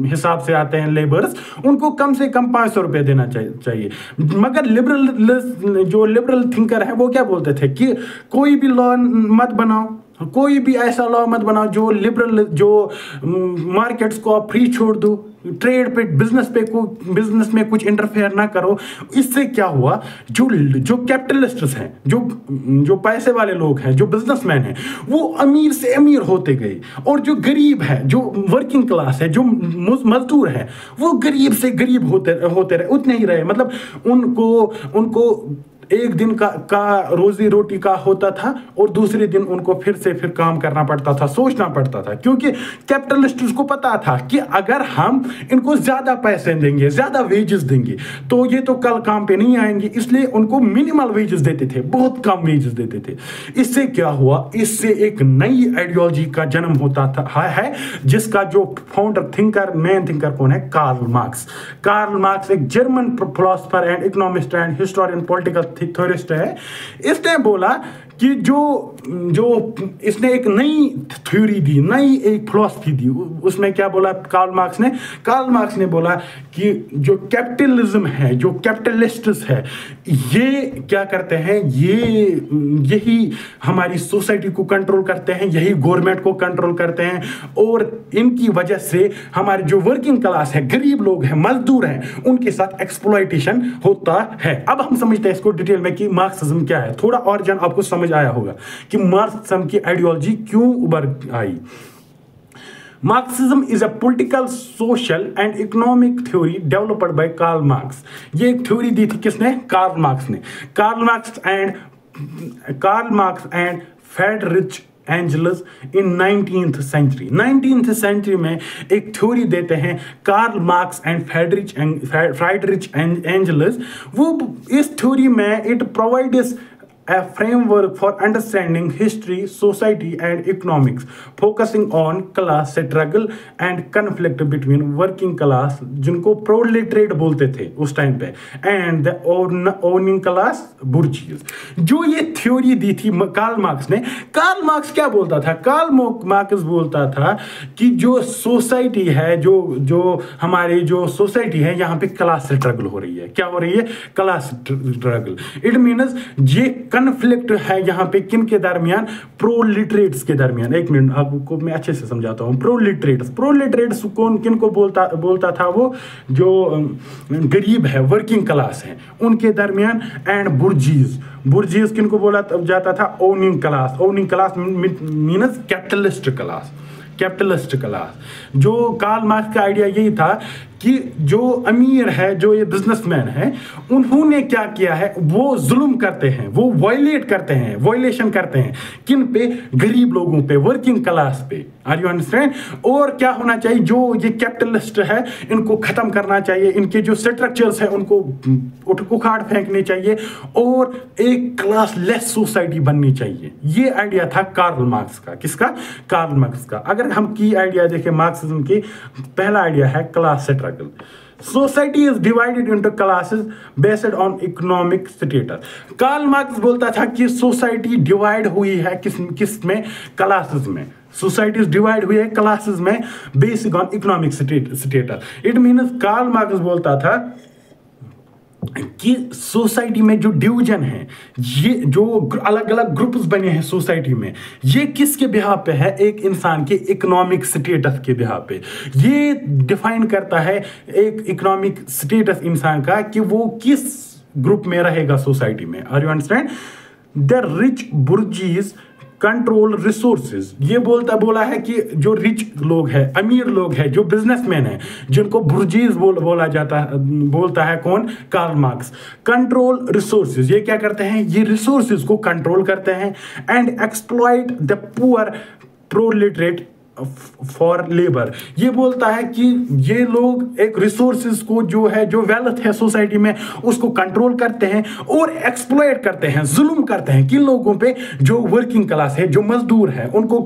हिसाब से आते हैं लेबर्स, उनको कम से कम 500 रुपया देना चाहिए। मगर लिबरल थिंकर है वो क्या बोलते थे कि कोई भी लॉ मत बनाओ, कोई भी ऐसा लॉ मत बनाओ जो मार्केट्स को आप फ्री छोड़ दो, ट्रेड पे, बिजनेस में कुछ इंटरफेयर ना करो। इससे क्या हुआ? जो कैपिटलिस्ट्स हैं, जो पैसे वाले लोग हैं, जो बिजनेसमैन हैं, वो अमीर से अमीर होते गए, और जो गरीब है, जो वर्किंग क्लास है, जो मजदूर है, वो गरीब से गरीब होते रहे, उतने ही रहे। मतलब उनको एक दिन का रोजी रोटी का होता था, और दूसरे दिन उनको फिर काम करना पड़ता था, सोचना पड़ता था, क्योंकि कैपिटलिस्ट्स को पता था कि अगर हम इनको ज्यादा पैसे देंगे, ज्यादा वेजेस देंगे, तो ये तो कल काम पे नहीं आएंगे। इसलिए उनको मिनिमल वेजेस देते थे, बहुत कम वेजेस देते थे। इससे क्या हुआ? इससे एक नई आइडियोलॉजी का जन्म होता है, जिसका जो फाउंडर मेन थिंकर कौन है? Karl Marx. कार्ल मार्क्स एक German philosopher and economist and historian, political theorist है। इसने बोला कि जो इसने एक नई थ्योरी दी, नई एक फिलॉसफी दी। उसमें क्या बोला कार्ल मार्क्स ने बोला कि जो कैपिटलिज्म है, जो कैपिटलिस्ट्स है, ये क्या करते हैं? यही हमारी सोसाइटी को कंट्रोल करते हैं, यही गवर्नमेंट को कंट्रोल करते हैं, और इनकी वजह से हमारे जो वर्किंग क्लास है, गरीब लोग हैं, मजदूर हैं, उनके साथ एक्सप्लॉयटेशन होता है। अब हम समझते हैं इसको डिटेल में कि मार्क्सिज्म क्या है। थोड़ा और जान आपको समझ आया होगा कि मार्क्सिज्म की आइडियोलॉजी क्यों उभर आई। Marxism is a political, social and economic theory developed by Karl Marx. ये एक थ्योरी दी थी किसने? कार्ल मार्क्स ने। Karl Marx and Friedrich Engels in 19th century में एक थ्योरी देते हैं Karl Marx and Friedrich Engels. वो इस थ्योरी में it provides a framework for understanding history, society and economics, focusing on class struggle and conflict between working class, जिनको proletariat बोलते थे उस टाइम पे, and the owning class, bourgeois। जो ये थ्योरी दी थी कार्ल मार्क्स ने, कार्ल मार्क्स क्या बोलता था? कार्ल मार्क्स बोलता था कि जो सोसाइटी है, जो हमारी जो सोसाइटी है, यहाँ पे क्लास स्ट्रगल हो रही है। क्या हो रही है? Class struggle. इट मीन्स ये कन्फ्लिक्ट है यहाँ पे किन के दरमियान? प्रोलिटरेट्स के दरमियान। एक मिनट आपको मैं अच्छे से समझाता हूँ। प्रोलिटरेट्स कौन किनको बोलता था? वो जो गरीब है, वर्किंग क्लास है, उनके दरमियान। एंड बुर्जीज किनको बोला जाता था? Owning class means capitalist class. जो कार्ल मार्क्स का आइडिया यही था कि जो अमीर है, जो ये बिजनेसमैन है, उन्होंने क्या किया है, वो जुल्म करते हैं, वो वायलेट करते हैं, वायलेशन करते हैं किन पे, गरीब लोगों पे, वर्किंग क्लास पे। Are you understand? और क्या होना चाहिए, जो ये कैपिटलिस्ट है इनको खत्म करना चाहिए, इनके जो स्ट्रक्चर्स है उनको उखाड़ फेंकने चाहिए और एक क्लास लेस सोसाइटी बननी चाहिए। ये आइडिया था कार्ल मार्क्स का। किसका? कार्ल मार्क्स का। अगर हम की आइडिया देखें मार्क्सिज्म की, पहला आइडिया है class struggle. Society is divided into classes based on economic status. Karl Marx बोलता था कि सोसाइटी डिवाइड हुई है किस में? क्लासेस में। सोसाइटी डिवाइड हुई है क्लासेस में based on economic status. It means Karl Marx बोलता था कि सोसाइटी में जो डिवीजन है, ये जो अलग अलग ग्रुप्स बने हैं सोसाइटी में, ये किसके बिहाव पे है? एक इंसान के इकोनॉमिक स्टेटस के बिहाव पे। ये डिफाइन करता है एक इकोनॉमिक स्टेटस इंसान का कि वो किस ग्रुप में रहेगा सोसाइटी में। Are you understand? The rich bourgeoisie control resources. ये बोला है कि जो रिच लोग हैं, अमीर लोग हैं, जो बिजनेसमैन हैं, जिनको बुर्जीज बोलता है कौन? Karl Marx. कंट्रोल रिसोर्सेज, ये क्या करते हैं? ये रिसोर्सेज को कंट्रोल करते हैं and exploit the poor proletariat for labour. ये बोलता है कि ये लोग एक रिसोर्सेज को, जो है, जो वेल्थ है सोसाइटी में, उसको कंट्रोल करते हैं और एक्सप्लॉइट करते हैं, जुल्म करते हैं किन लोगों पे? जो वर्किंग क्लास है, जो मजदूर है। उनको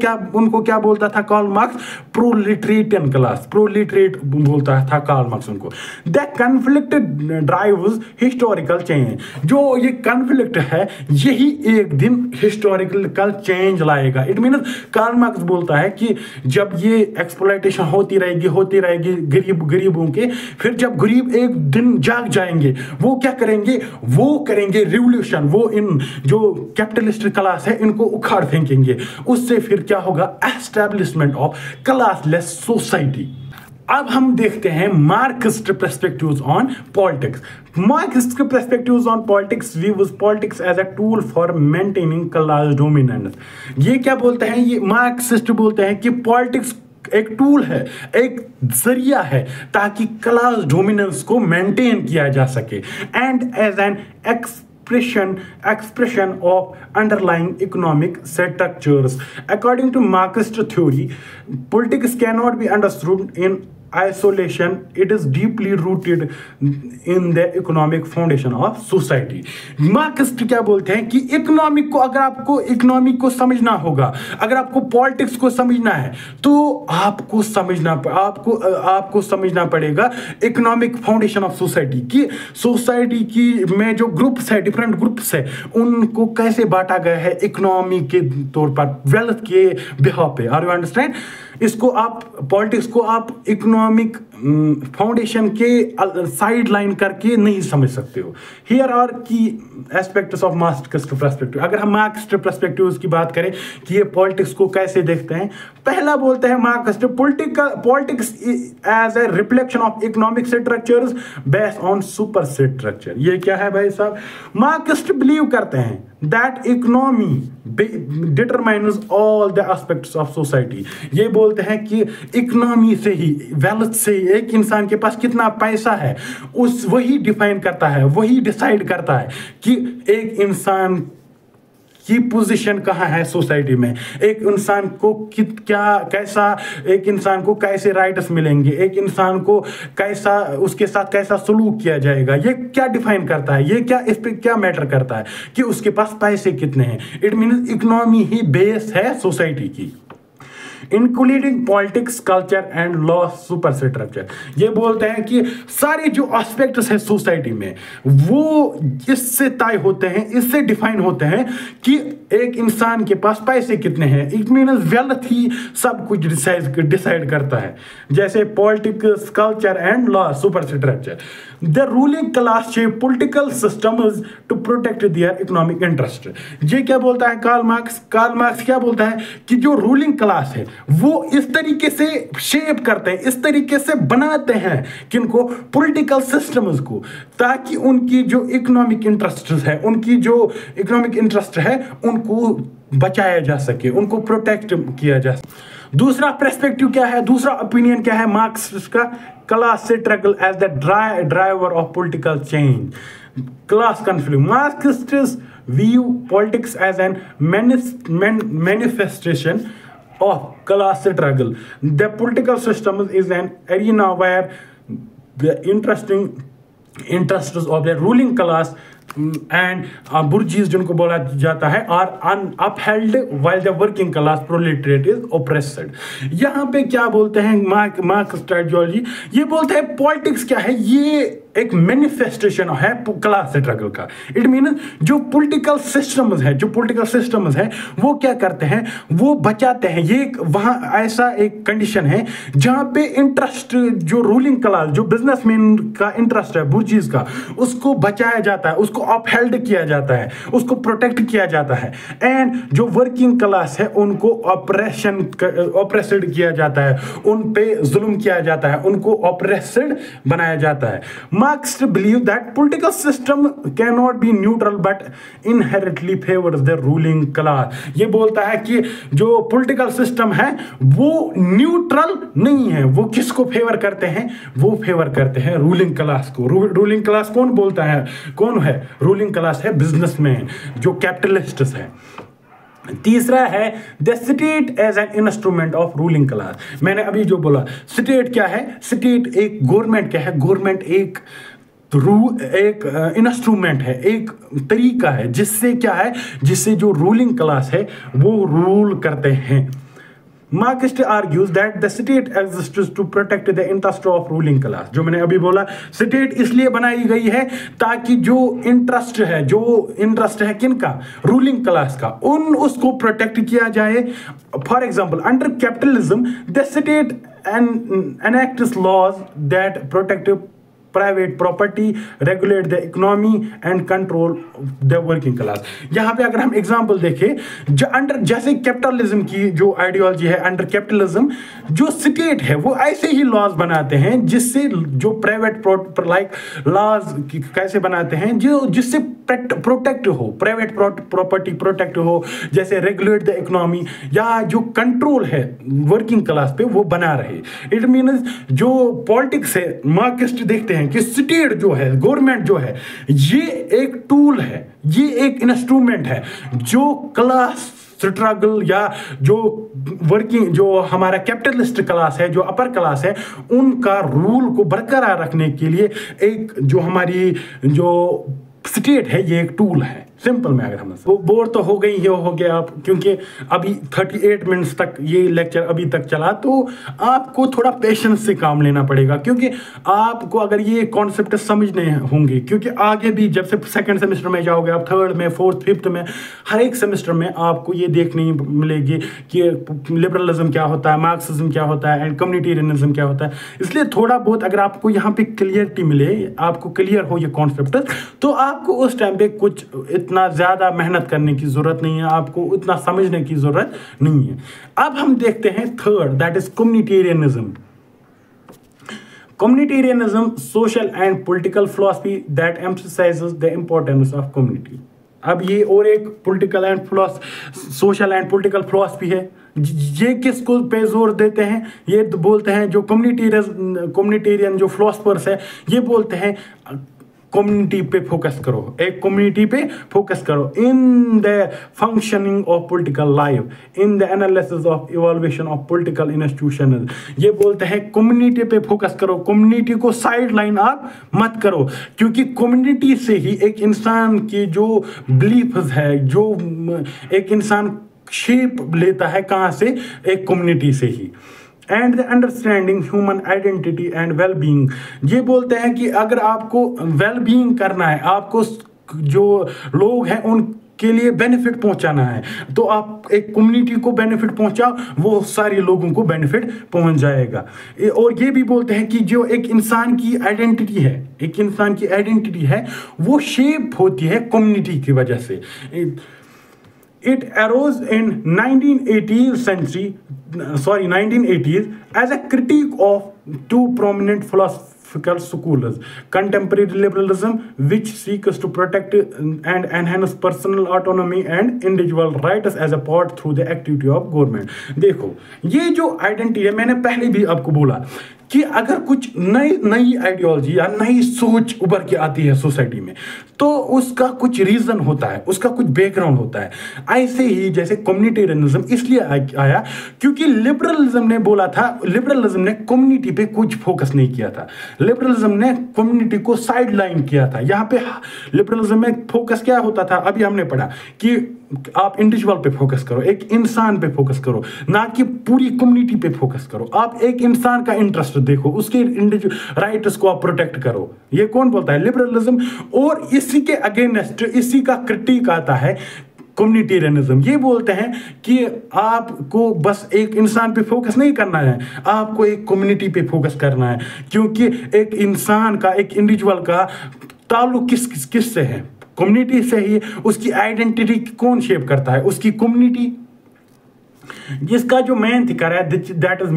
क्या बोलता था कार्ल मार्क्स? प्रोलेटरेटियन क्लास, प्रोलेटरेट बोलता था कार्ल मार्क्स उनको। The conflict drives historical change. जो ये कन्फ्लिक्ट है, यही एक दिन हिस्टोरिकल चेंज लाएगा। इट मीन्स कार्ल मार्क्स बोलता है कि जब ये एक्सप्लॉयटेशन होती रहेगी गरीबों के, फिर जब गरीब एक दिन जाग जाएंगे, वो क्या करेंगे? वो करेंगे रिवॉल्यूशन। वो इन जो कैपिटलिस्ट क्लास है इनको उखाड़ फेंकेंगे। उससे फिर क्या होगा? Establishment of classless society. अब हम देखते हैं Marxist perspectives on politics. Marxist perspectives on politics views politics as a tool for maintaining class dominance. ये क्या बोलते हैं? ये मार्क्सिस्ट बोलते हैं कि पॉलिटिक्स एक टूल है, एक जरिया है ताकि क्लास डोमिनेंस को मेंटेन किया जा सके, and as an expression of underlying economic structures. According to Marxist theory, politics cannot be understood in isolation. It is deeply rooted in the economic foundation of society. Marxist क्या बोलते हैं कि economic को, अगर आपको इकोनॉमिक को समझना होगा, अगर आपको पॉलिटिक्स को समझना है, तो आपको समझना पड़ेगा इकोनॉमिक फाउंडेशन ऑफ सोसाइटी की। सोसाइटी की में जो ग्रुप्स है, डिफरेंट ग्रुप्स है, उनको कैसे बांटा गया है इकोनॉमी के तौर पर, वेल्थ के बिहाव पे। Are you understand? इसको आप, पॉलिटिक्स को आप इकोनॉमिक फाउंडेशन के साइड लाइन करके नहीं समझ सकते हो। Here are key aspects of Marxist perspective. अगर हम मार्क्सिस्ट पर्सपेक्टिव की बात करें कि ये पॉलिटिक्स को कैसे देखते हैं, पहला बोलते हैं Marxist politics as a reflection of economic structures based on superstructure. ये क्या है भाई साहब? मार्क्सिस्ट बिलीव करते हैं that economy determines all the aspects of society. ये बोलते हैं कि इकोनॉमी से ही, वेल्थ से ही, एक इंसान के पास कितना पैसा है वही डिफाइन करता है, वही डिसाइड करता है कि एक इंसान की पोजीशन कहाँ है सोसाइटी में, एक इंसान को एक इंसान को कैसे राइट्स मिलेंगे, एक इंसान को कैसा, उसके साथ कैसा सलूक किया जाएगा। ये क्या डिफाइन करता है? ये क्या, इस पे क्या मैटर करता है कि उसके पास पैसे कितने हैं? It means economy he base है सोसाइटी की, including politics, culture and law superstructure. ये बोलते हैं कि सारे जो एस्पेक्ट्स है सोसाइटी में, वो इससे तय होते हैं, इससे डिफाइन होते हैं कि एक इंसान के पास पैसे कितने हैं। इट मीन्स वेल्थ ही सब कुछ डिसाइड करता है, जैसे politics, culture and law superstructure. The ruling class shape political systems to protect their economic interest. ये क्या बोलता है कार्ल मार्क्स? कार्ल मार्क्स क्या बोलता है कि जो रूलिंग क्लास है वो इस तरीके से शेप करते हैं, इस तरीके से बनाते हैं किनको? पॉलिटिकल सिस्टम्स को, ताकि उनकी जो इकोनॉमिक इंटरेस्ट है, उनकी जो इकोनॉमिक इंटरेस्ट है, उनको बचाया जा सके, उनको प्रोटेक्ट किया जा सके। दूसरा पर्सपेक्टिव क्या है, दूसरा ओपिनियन क्या है मार्क्सिस्ट का, class struggle as the driver of political change, class conflict. Marxist view politics as an manifestation of class struggle. The political system is an arena where the interests of the ruling class and bourgeois जिनको बोला जाता है are upheld while the working class proletariat is oppressed। यहाँ पे क्या बोलते हैं Marxist ideology, ये बोलते हैं पॉलिटिक्स क्या है, ये एक मैनिफेस्टेशन है क्लास स्ट्रगल का। इट मीन जो पॉलिटिकल सिस्टम्स है वो क्या करते हैं, वो बचाते हैं। ये वहाँ ऐसा एक कंडीशन है जहाँ पे इंटरेस्ट जो रूलिंग क्लास, जो बिजनेसमैन का इंटरेस्ट है बुर्जीज का, उसको बचाया जाता है, उसको अपहेल्ड किया जाता है, उसको प्रोटेक्ट किया जाता है। एंड जो वर्किंग क्लास है उनको ऑपरेसेड किया जाता है, उन पे जुल्म किया जाता है, उनको ऑपरेसेड बनाया जाता है। Marxists believe that political system cannot be neutral but inherently favors the ruling class। ये बोलता है कि जो political system है वो न्यूट्रल नहीं है, वो किसको फेवर करते हैं, वो फेवर करते हैं रूलिंग क्लास को। रूलिंग क्लास कौन बोलता है, कौन है रूलिंग क्लास? है बिजनेसमैन, जो कैपिटलिस्ट्स है। तीसरा है the state as an instrument of ruling class. मैंने अभी जो बोला स्टेट क्या है, स्टेट एक गवर्नमेंट क्या है, गवर्नमेंट एक इंस्ट्रूमेंट है, एक तरीका है जिससे क्या है, जिससे जो रूलिंग क्लास है वो रूल करते हैं। Marxist argues that the state exists to protect the interest of ruling class। जो मैंने अभी बोला, स्टेट इसलिए बनाई गई है ताकि जो इंटरेस्ट है किनका, रूलिंग क्लास का, उसको प्रोटेक्ट किया जाए। For example under capitalism the state enacts laws that protect private property, regulate the economy and control the working class. यहाँ पे अगर हम एग्जांपल देखें, जैसे कैपिटलिज्म की जो आइडियोलॉजी है, अंडर कैपिटलिज्म जो स्टेट है वो ऐसे ही लॉज बनाते हैं जिससे जो प्राइवेट लाइक लॉज कैसे बनाते हैं जिससे प्रोटेक्ट हो, प्राइवेट प्रॉपर्टी प्रोटेक्ट हो, जैसे रेगुलेट द इकोनॉमी, या जो कंट्रोल है वर्किंग क्लास पे वो बना रहे। इट मीन्स जो पॉलिटिक्स है, मार्क्सिस्ट देखते हैं कि स्टेट जो है, गवर्नमेंट जो है, ये एक टूल है, ये एक इंस्ट्रूमेंट है जो क्लास स्ट्रगल या जो वर्किंग, जो हमारा कैपिटलिस्ट क्लास है, जो अपर क्लास है, उनका रूल को बरकरार रखने के लिए एक जो हमारी जो स्टेट है ये एक टूल है। सिंपल में अगर हम वो बोर तो हो गई हो गया आप, क्योंकि अभी 38 मिनट्स तक ये लेक्चर अभी तक चला, तो आपको थोड़ा पेशेंस से काम लेना पड़ेगा, क्योंकि आपको अगर ये कॉन्सेप्ट समझने होंगे, क्योंकि आगे भी जब से सेकंड सेमेस्टर में जाओगे आप, थर्ड में, फोर्थ, फिफ्थ में, हर एक सेमेस्टर में आपको ये देखने मिलेगी कि लिबरलिज्म क्या होता है, मार्क्सिज्म क्या होता है एंड कम्युनिटेरियनिज्म क्या होता है। इसलिए थोड़ा बहुत अगर आपको यहाँ पे क्लियरिटी मिले, आपको क्लियर हो ये कॉन्सेप्ट, तो आपको उस टाइम पे कुछ इतना ज्यादा मेहनत करने की जरूरत नहीं है, आपको उतना समझने की जरूरत नहीं है। अब हम देखते हैं third, that is communitarianism. Communitarianism social and political philosophy that emphasizes the importance of community. अब ये और एक political and social and political philosophy है। ये किसको पे जोर देते हैं, ये बोलते हैं जो कम्युनिटेरियन जो फिलोसफर्स है, ये बोलते हैं कम्युनिटी पे फोकस करो, एक कम्युनिटी पे फोकस करो in the functioning of political life, in the analysis of evolution of political institution. ये बोलते हैं कम्युनिटी पे फोकस करो, कम्युनिटी को साइड लाइन आप मत करो, क्योंकि कम्युनिटी से ही एक इंसान की जो बिलीफ्स है, जो एक इंसान शेप लेता है, कहाँ से, एक कम्युनिटी से ही। And the understanding human identity and well being. ये बोलते हैं कि अगर आपको वेल बीइंग करना है, आपको जो लोग हैं उनके लिए बेनिफिट पहुंचाना है, तो आप एक कम्युनिटी को बेनिफिट पहुंचाओ, वो सारे लोगों को बेनिफिट पहुंच जाएगा। और ये भी बोलते हैं कि जो एक इंसान की आइडेंटिटी है, एक इंसान की आइडेंटिटी है, वो शेप होती है कम्युनिटी की वजह से। It arose in 1980s as a critique of two prominent philosophical schools. Contemporary liberalism, which seeks to protect and enhance personal autonomy and individual rights as a part through the activity of government. देखो ये जो identity है, मैंने पहले भी आपको बोला कि अगर कुछ नई आइडियोलॉजी या नई सोच उभर के आती है सोसाइटी में, तो उसका कुछ रीजन होता है, उसका कुछ बैकग्राउंड होता है। ऐसे ही जैसे कम्युनिटेरियनिज्म इसलिए आया क्योंकि लिबरलिज्म ने बोला था, लिबरलिज्म ने कम्युनिटी पे कुछ फोकस नहीं किया था, लिबरलिज्म ने कम्युनिटी को साइड लाइन किया था। यहाँ पे लिबरलिज्म में फोकस क्या होता था, अभी हमने पढ़ा कि आप इंडिविजुअल पे फोकस करो, एक इंसान पे फोकस करो, ना कि पूरी कम्युनिटी पे फोकस करो। आप एक इंसान का इंटरेस्ट देखो, उसके इंडिविजुअल राइट्स को आप प्रोटेक्ट करो। ये कौन बोलता है? लिबरलिज्म। और इसी के अगेंस्ट, इसी का क्रिटिक आता है कम्युनिटेरियनिज्म। ये बोलते हैं कि आपको बस एक इंसान पे फोकस नहीं करना है, आपको एक कम्युनिटी पे फोकस करना है, क्योंकि एक इंसान का, एक इंडिविजुअल का ताल्लुक किस से है? कम्युनिटी से ही। उसकी आइडेंटिटी कौन शेप करता है? उसकी कम्युनिटी। जिसका जो मेन थिकर है that is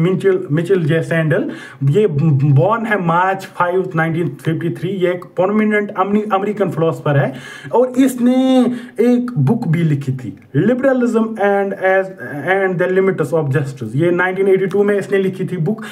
Mitchell J sandal. ये बॉर्न है मार्च 5, 1953। ये एक प्रोमिनेंट अमेरिकन फिलोसफर है और इसने एक बुक भी लिखी थी, liberalism and the limits of justice. ये 1982 में इसने लिखी थी बुक।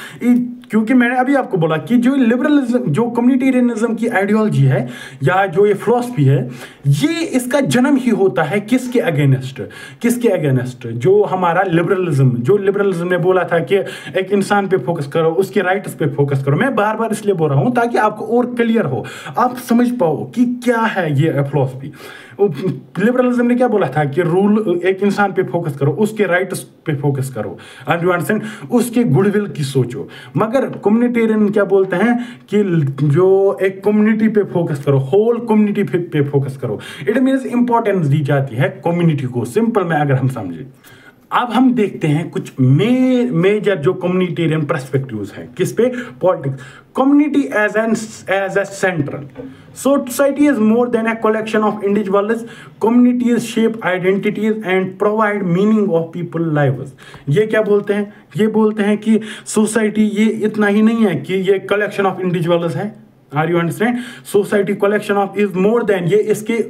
क्योंकि मैंने अभी आपको बोला कि जो लिबरलिज्म, जो कम्युनिटेरियनिज्म की आइडियोलॉजी है या जो ये फिलॉसफी है, ये इसका जन्म ही होता है किसके अगेंस्ट? किसके अगेंस्ट? जो हमारा लिबरलिज्म, जो लिबरलिज्म ने बोला था कि एक इंसान पे फोकस करो, उसके राइट्स पे फोकस करो। मैं बार बार इसलिए बोल रहा हूं ताकि आपको और क्लियर हो, आप समझ पाओ कि क्या है ये फिलॉसफी। लिबरलिज्म ने क्या बोला था कि रूल, एक इंसान पे फोकस करो, उसके राइट्स पे फोकस करो, अंडरस्टैंड, उसके गुडविल की सोचो। मगर कम्युनिटेरियन क्या बोलते हैं कि जो एक कम्युनिटी पे फोकस करो, होल कम्युनिटी पे फोकस करो। इट मींस इंपॉर्टेंस दी जाती है कम्युनिटी को, सिंपल में अगर हम समझे। अब हम देखते हैं कुछ मेजर जो कम्युनिटेरियन पर्सपेक्टिव्स हैं किस पे? Politics. Community as a central society is more than a collection of individuals. Communities shape identities and provide meaning of people lives. ये क्या बोलते हैं? ये बोलते हैं कि सोसाइटी ये इतना ही नहीं है कि ये कलेक्शन ऑफ इंडिविजुअल्स है। Are you understand? Society collection of is more than, ये इसके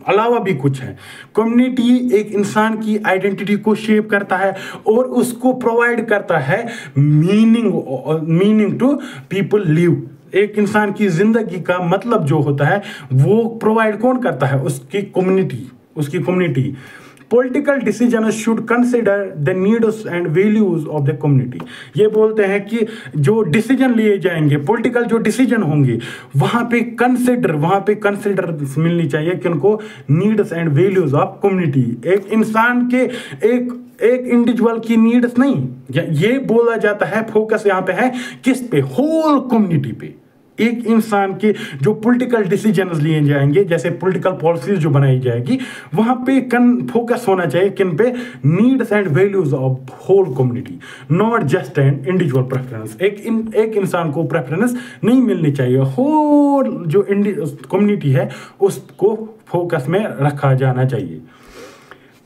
अलावा भी कुछ है। कम्युनिटी एक इंसान की आइडेंटिटी को शेप करता है और उसको प्रोवाइड करता है मीनिंग टू पीपल लिव। एक इंसान की जिंदगी का मतलब जो होता है वो प्रोवाइड कौन करता है? उसकी community. Political decisions should consider the needs and values of the community. ये बोलते हैं कि जो डिसीजन लिए जाएंगे, पॉलिटिकल जो डिसीजन होंगे, वहाँ पे कंसिडर मिलनी चाहिए किनको? Needs and values of community. एक इंसान के एक इंडिविजुअल की नीड्स नहीं, ये बोला जाता है, फोकस यहाँ पे है किस पे? होल कम्युनिटी पे। एक इंसान के जो पॉलिटिकल डिसीजंस लिए जाएंगे, जैसे पॉलिटिकल पॉलिसीज जो बनाई जाएगी, वहां पे फोकस होना चाहिए किन पे? Needs and values of whole community, not just an individual preference. एक इंसान को प्रेफरेंस नहीं मिलनी चाहिए, होल जो कम्युनिटी है उसको फोकस में रखा जाना चाहिए।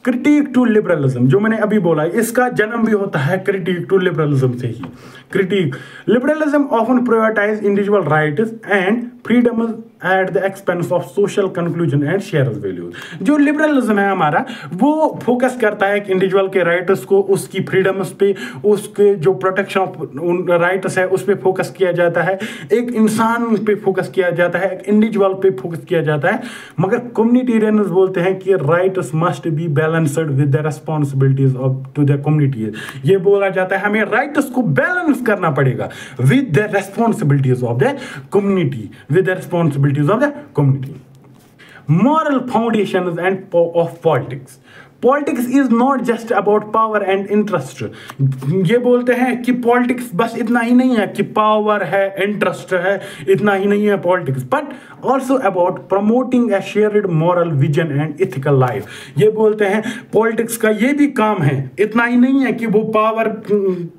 क्रिटिक टू लिबरलिज्म, जो मैंने अभी बोला, इसका जन्म भी होता है क्रिटिक टू लिबरलिज्म से ही। Critic liberalism often prioritize individual rights and freedom at the expense of social conclusion and share values. जो लिबरलिज्म है हमारा, वो फोकस करता है कि इंडिविजुअल के राइट्स को, उसकी फ्रीडम्स पे, उसके जो प्रोटेक्शन ऑफ राइट्स है उस पे फोकस किया जाता है, एक इंसान पे फोकस किया जाता है, एक इंडिविजुअल पे फोकस किया जाता है। मगर कम्युनिटेरियंस बोलते हैं कि rights must be balanced with the responsibilities of to the community. ये बोला जाता है हमें राइट्स को बैलेंस करना पड़ेगा with the responsibilities of the community, with the responsibilities of the community. Moral foundations and of politics. Politics is not just about power and interest. ये बोलते हैं कि पॉलिटिक्स बस इतना ही नहीं है कि पावर है, इंटरेस्ट है, इतना ही नहीं है politics, but also about promoting A shared moral vision and ethical life. ये बोलते हैं पॉलिटिक्स का ये भी काम है, इतना ही नहीं है कि वो पावर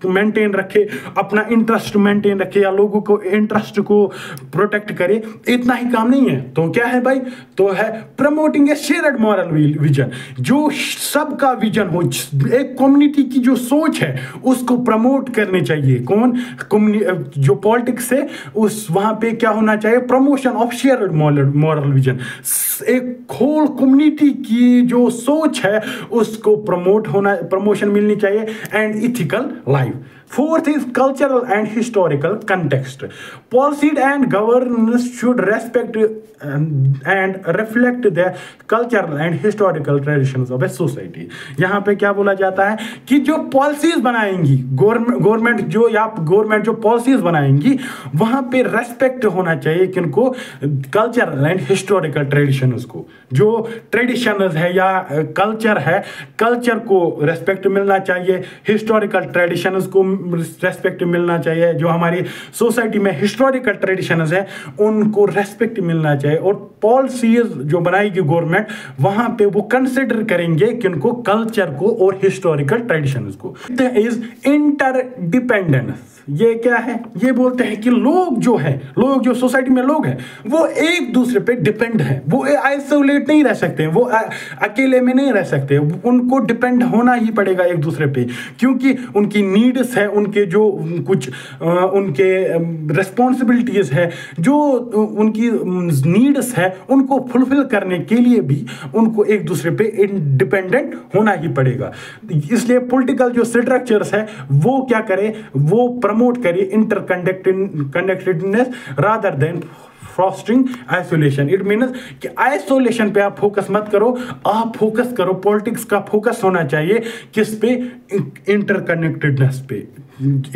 मेंटेन रखे, अपना इंटरेस्ट मेंटेन रखे या लोगों को इंटरेस्ट को प्रोटेक्ट करे, इतना ही काम नहीं है। तो क्या है भाई? तो है प्रमोटिंग ए शेयर्ड मॉरल विजन। जो सबका विजन हो, एक कम्युनिटी की जो सोच है उसको प्रमोट करनी चाहिए। कौन जो पॉलिटिक्स है उस वहां पे क्या होना चाहिए, promotion of shared moral vision. एक होल कम्युनिटी की जो सोच है उसको प्रमोशन मिलनी चाहिए and ethical life. Fourth is cultural and historical context. Policy and governance should respect and reflect the cultural and historical traditions of a society. यहाँ पे क्या बोला जाता है कि जो पॉलिसीज बनाएंगी गवर्नमेंट जो पॉलिसीज बनाएंगी वहाँ पे रेस्पेक्ट होना चाहिए किनको, कल्चरल एंड हिस्टोरिकल ट्रेडिशंस को। जो ट्रेडिशंस है या कल्चर है, कल्चर को रेस्पेक्ट मिलना चाहिए, हिस्टोरिकल ट्रेडिशंस को रेस्पेक्ट मिलना चाहिए। जो हमारी सोसाइटी में हिस्टोरिकल ट्रेडिशंस है उनको रेस्पेक्ट मिलना चाहिए। और पॉलिसीज जो बनाएगी गवर्नमेंट वहां पे वो कंसिडर करेंगे किनको, कल्चर को और हिस्टोरिकल ट्रेडिशंस को। Is interdependence. ये क्या है, ये बोलते हैं कि लोग जो सोसाइटी में लोग हैं वो एक दूसरे पे डिपेंड है, वो आइसोलेट नहीं रह सकते, वो अकेले में नहीं रह सकते, उनको डिपेंड होना ही पड़ेगा एक दूसरे पे, क्योंकि उनकी नीड्स है, उनके जो कुछ उनके रिस्पॉन्सिबिलिटीज है, जो उनकी नीड्स है उनको फुलफिल करने के लिए भी उनको एक दूसरे पे इंडिपेंडेंट होना ही पड़ेगा। इसलिए पॉलिटिकल जो स्ट्रक्चर्स है वो क्या करे, वो प्रमोट करे interconnectedness rather than fostering isolation. It means कि आइसोलेशन पे आप फोकस मत करो, आप फोकस करो, पॉलिटिक्स का फोकस होना चाहिए किस पे, इंटरकनेक्टेडनेस पे।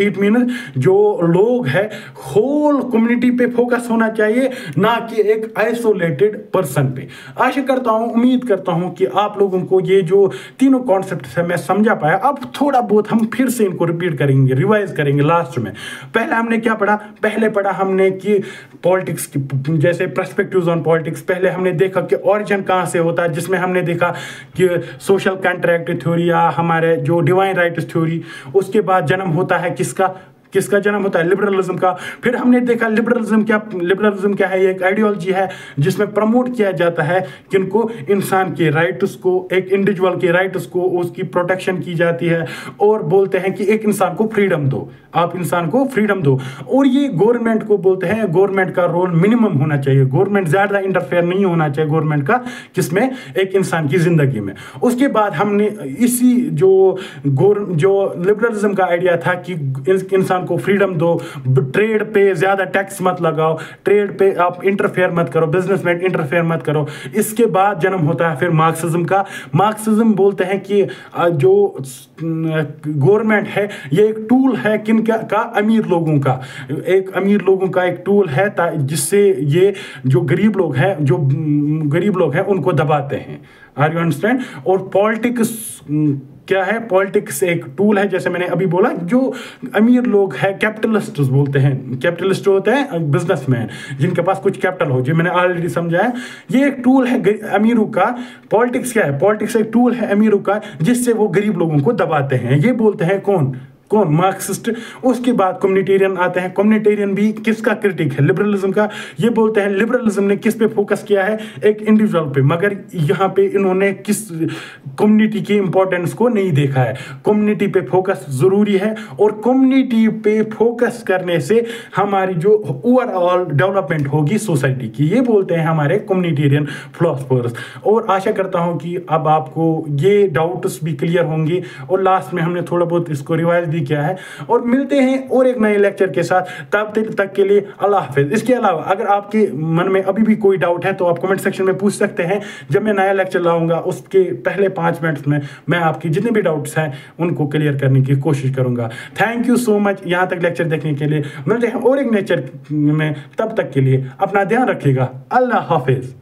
इट मीन्स जो लोग हैं होल कम्युनिटी पे फोकस होना चाहिए, ना कि एक आइसोलेटेड पर्सन पे। आशा करता हूं, उम्मीद करता हूं कि आप लोगों को ये जो तीनों कॉन्सेप्ट है मैं समझा पाया। अब थोड़ा बहुत हम फिर से इनको रिपीट करेंगे, रिवाइज करेंगे लास्ट में। पहले हमने क्या पढ़ा, पहले पढ़ा हमने कि पॉलिटिक्स की जैसे पर्सपेक्टिव्स ऑन पॉलिटिक्स। पहले हमने देखा कि ओरिजिन कहाँ से होता है, जिसमें हमने देखा कि सोशल कॉन्ट्रैक्ट थ्योरी या हमारे जो डिवाइन राइट्स थ्योरी, उसके बाद जन्म होता है किसका जन्म होता है, लिबरलिज्म का। फिर हमने देखा लिबरलिज्म क्या है, एक आइडियोलॉजी है जिसमें प्रमोट किया जाता है किनको, इंसान के राइट्स को, एक इंडिविजुअल के राइट्स को उसकी प्रोटेक्शन की जाती है, और बोलते हैं कि एक इंसान को फ्रीडम दो, आप इंसान को फ्रीडम दो। और ये गवर्नमेंट को बोलते हैं, गवर्नमेंट का रोल मिनिमम होना चाहिए, गवर्नमेंट ज्यादा इंटरफेयर नहीं होना चाहिए गवर्नमेंट का किसमें, एक इंसान की जिंदगी में। उसके बाद हमने इसी जो लिबरलिज्म का आइडिया था कि इंसान को फ्रीडम दो, ट्रेड पे ज्यादा टैक्स मत लगाओ, ट्रेड पे आप इंटरफेयर मत करो, बिजनेस में इंटरफेयर मत करो। इसके बाद जन्म होता है फिर मार्क्सिज्म का। मार्क्सिज्म बोलते हैं कि जो गवर्नमेंट है ये एक टूल है का अमीर लोगों का, एक अमीर लोगों का एक टूल है जिससे ये जो गरीब लोग हैं उनको दबाते हैं। Are you understand? और पॉलिटिक्स क्या है, पॉलिटिक्स एक टूल है, जैसे मैंने अभी बोला, जो अमीर लोग हैं कैपिटलिस्ट बोलते हैं, कैपिटलिस्ट होते हैं बिजनेसमैन जिनके पास कुछ कैपिटल हो, जो मैंने ऑलरेडी समझाया। ये एक टूल है अमीरों का। पॉलिटिक्स क्या है, पॉलिटिक्स एक टूल है अमीरों का जिससे वो गरीब लोगों को दबाते हैं। ये बोलते हैं कौन मार्क्सिस्ट। उसके बाद कम्युनिटेरियन आते हैं। कम्युनिटेरियन भी किसका क्रिटिक है, लिबरलिज्म का। ये बोलते हैं लिबरलिज्म ने किस पे फोकस किया है, एक इंडिविजुअल पे, मगर यहाँ पे इन्होंने किस कम्युनिटी की इंपॉर्टेंस को नहीं देखा है। कम्युनिटी पे फोकस जरूरी है, और कम्युनिटी पे फोकस करने से हमारी जो ओवरऑल डेवलपमेंट होगी सोसाइटी की, ये बोलते हैं हमारे कम्युनिटेरियन फिलोसफर्स। और आशा करता हूँ कि अब आपको ये डाउट्स भी क्लियर होंगे, और लास्ट में हमने थोड़ा बहुत इसको रिवाइज भी किया है। और मिलते हैं और एक नए लेक्चर के साथ, तब तक के लिए अल्लाह हाफिज। इसके अलावा अगर आपके मन में अभी भी कोई डाउट है तो आप कमेंट सेक्शन में पूछ सकते हैं। जब मैं नया लेक्चर लाऊंगा उसके पहले 5 मिनट्स में मैं आपकी जितने भी डाउट्स हैं उनको क्लियर करने की कोशिश करूंगा। थैंक यू सो मच यहाँ तक लेक्चर देखने के लिए। मिलते हैं और एक लेक्चर में, तब तक के लिए अपना ध्यान रखिएगा। अल्लाह हाफिज।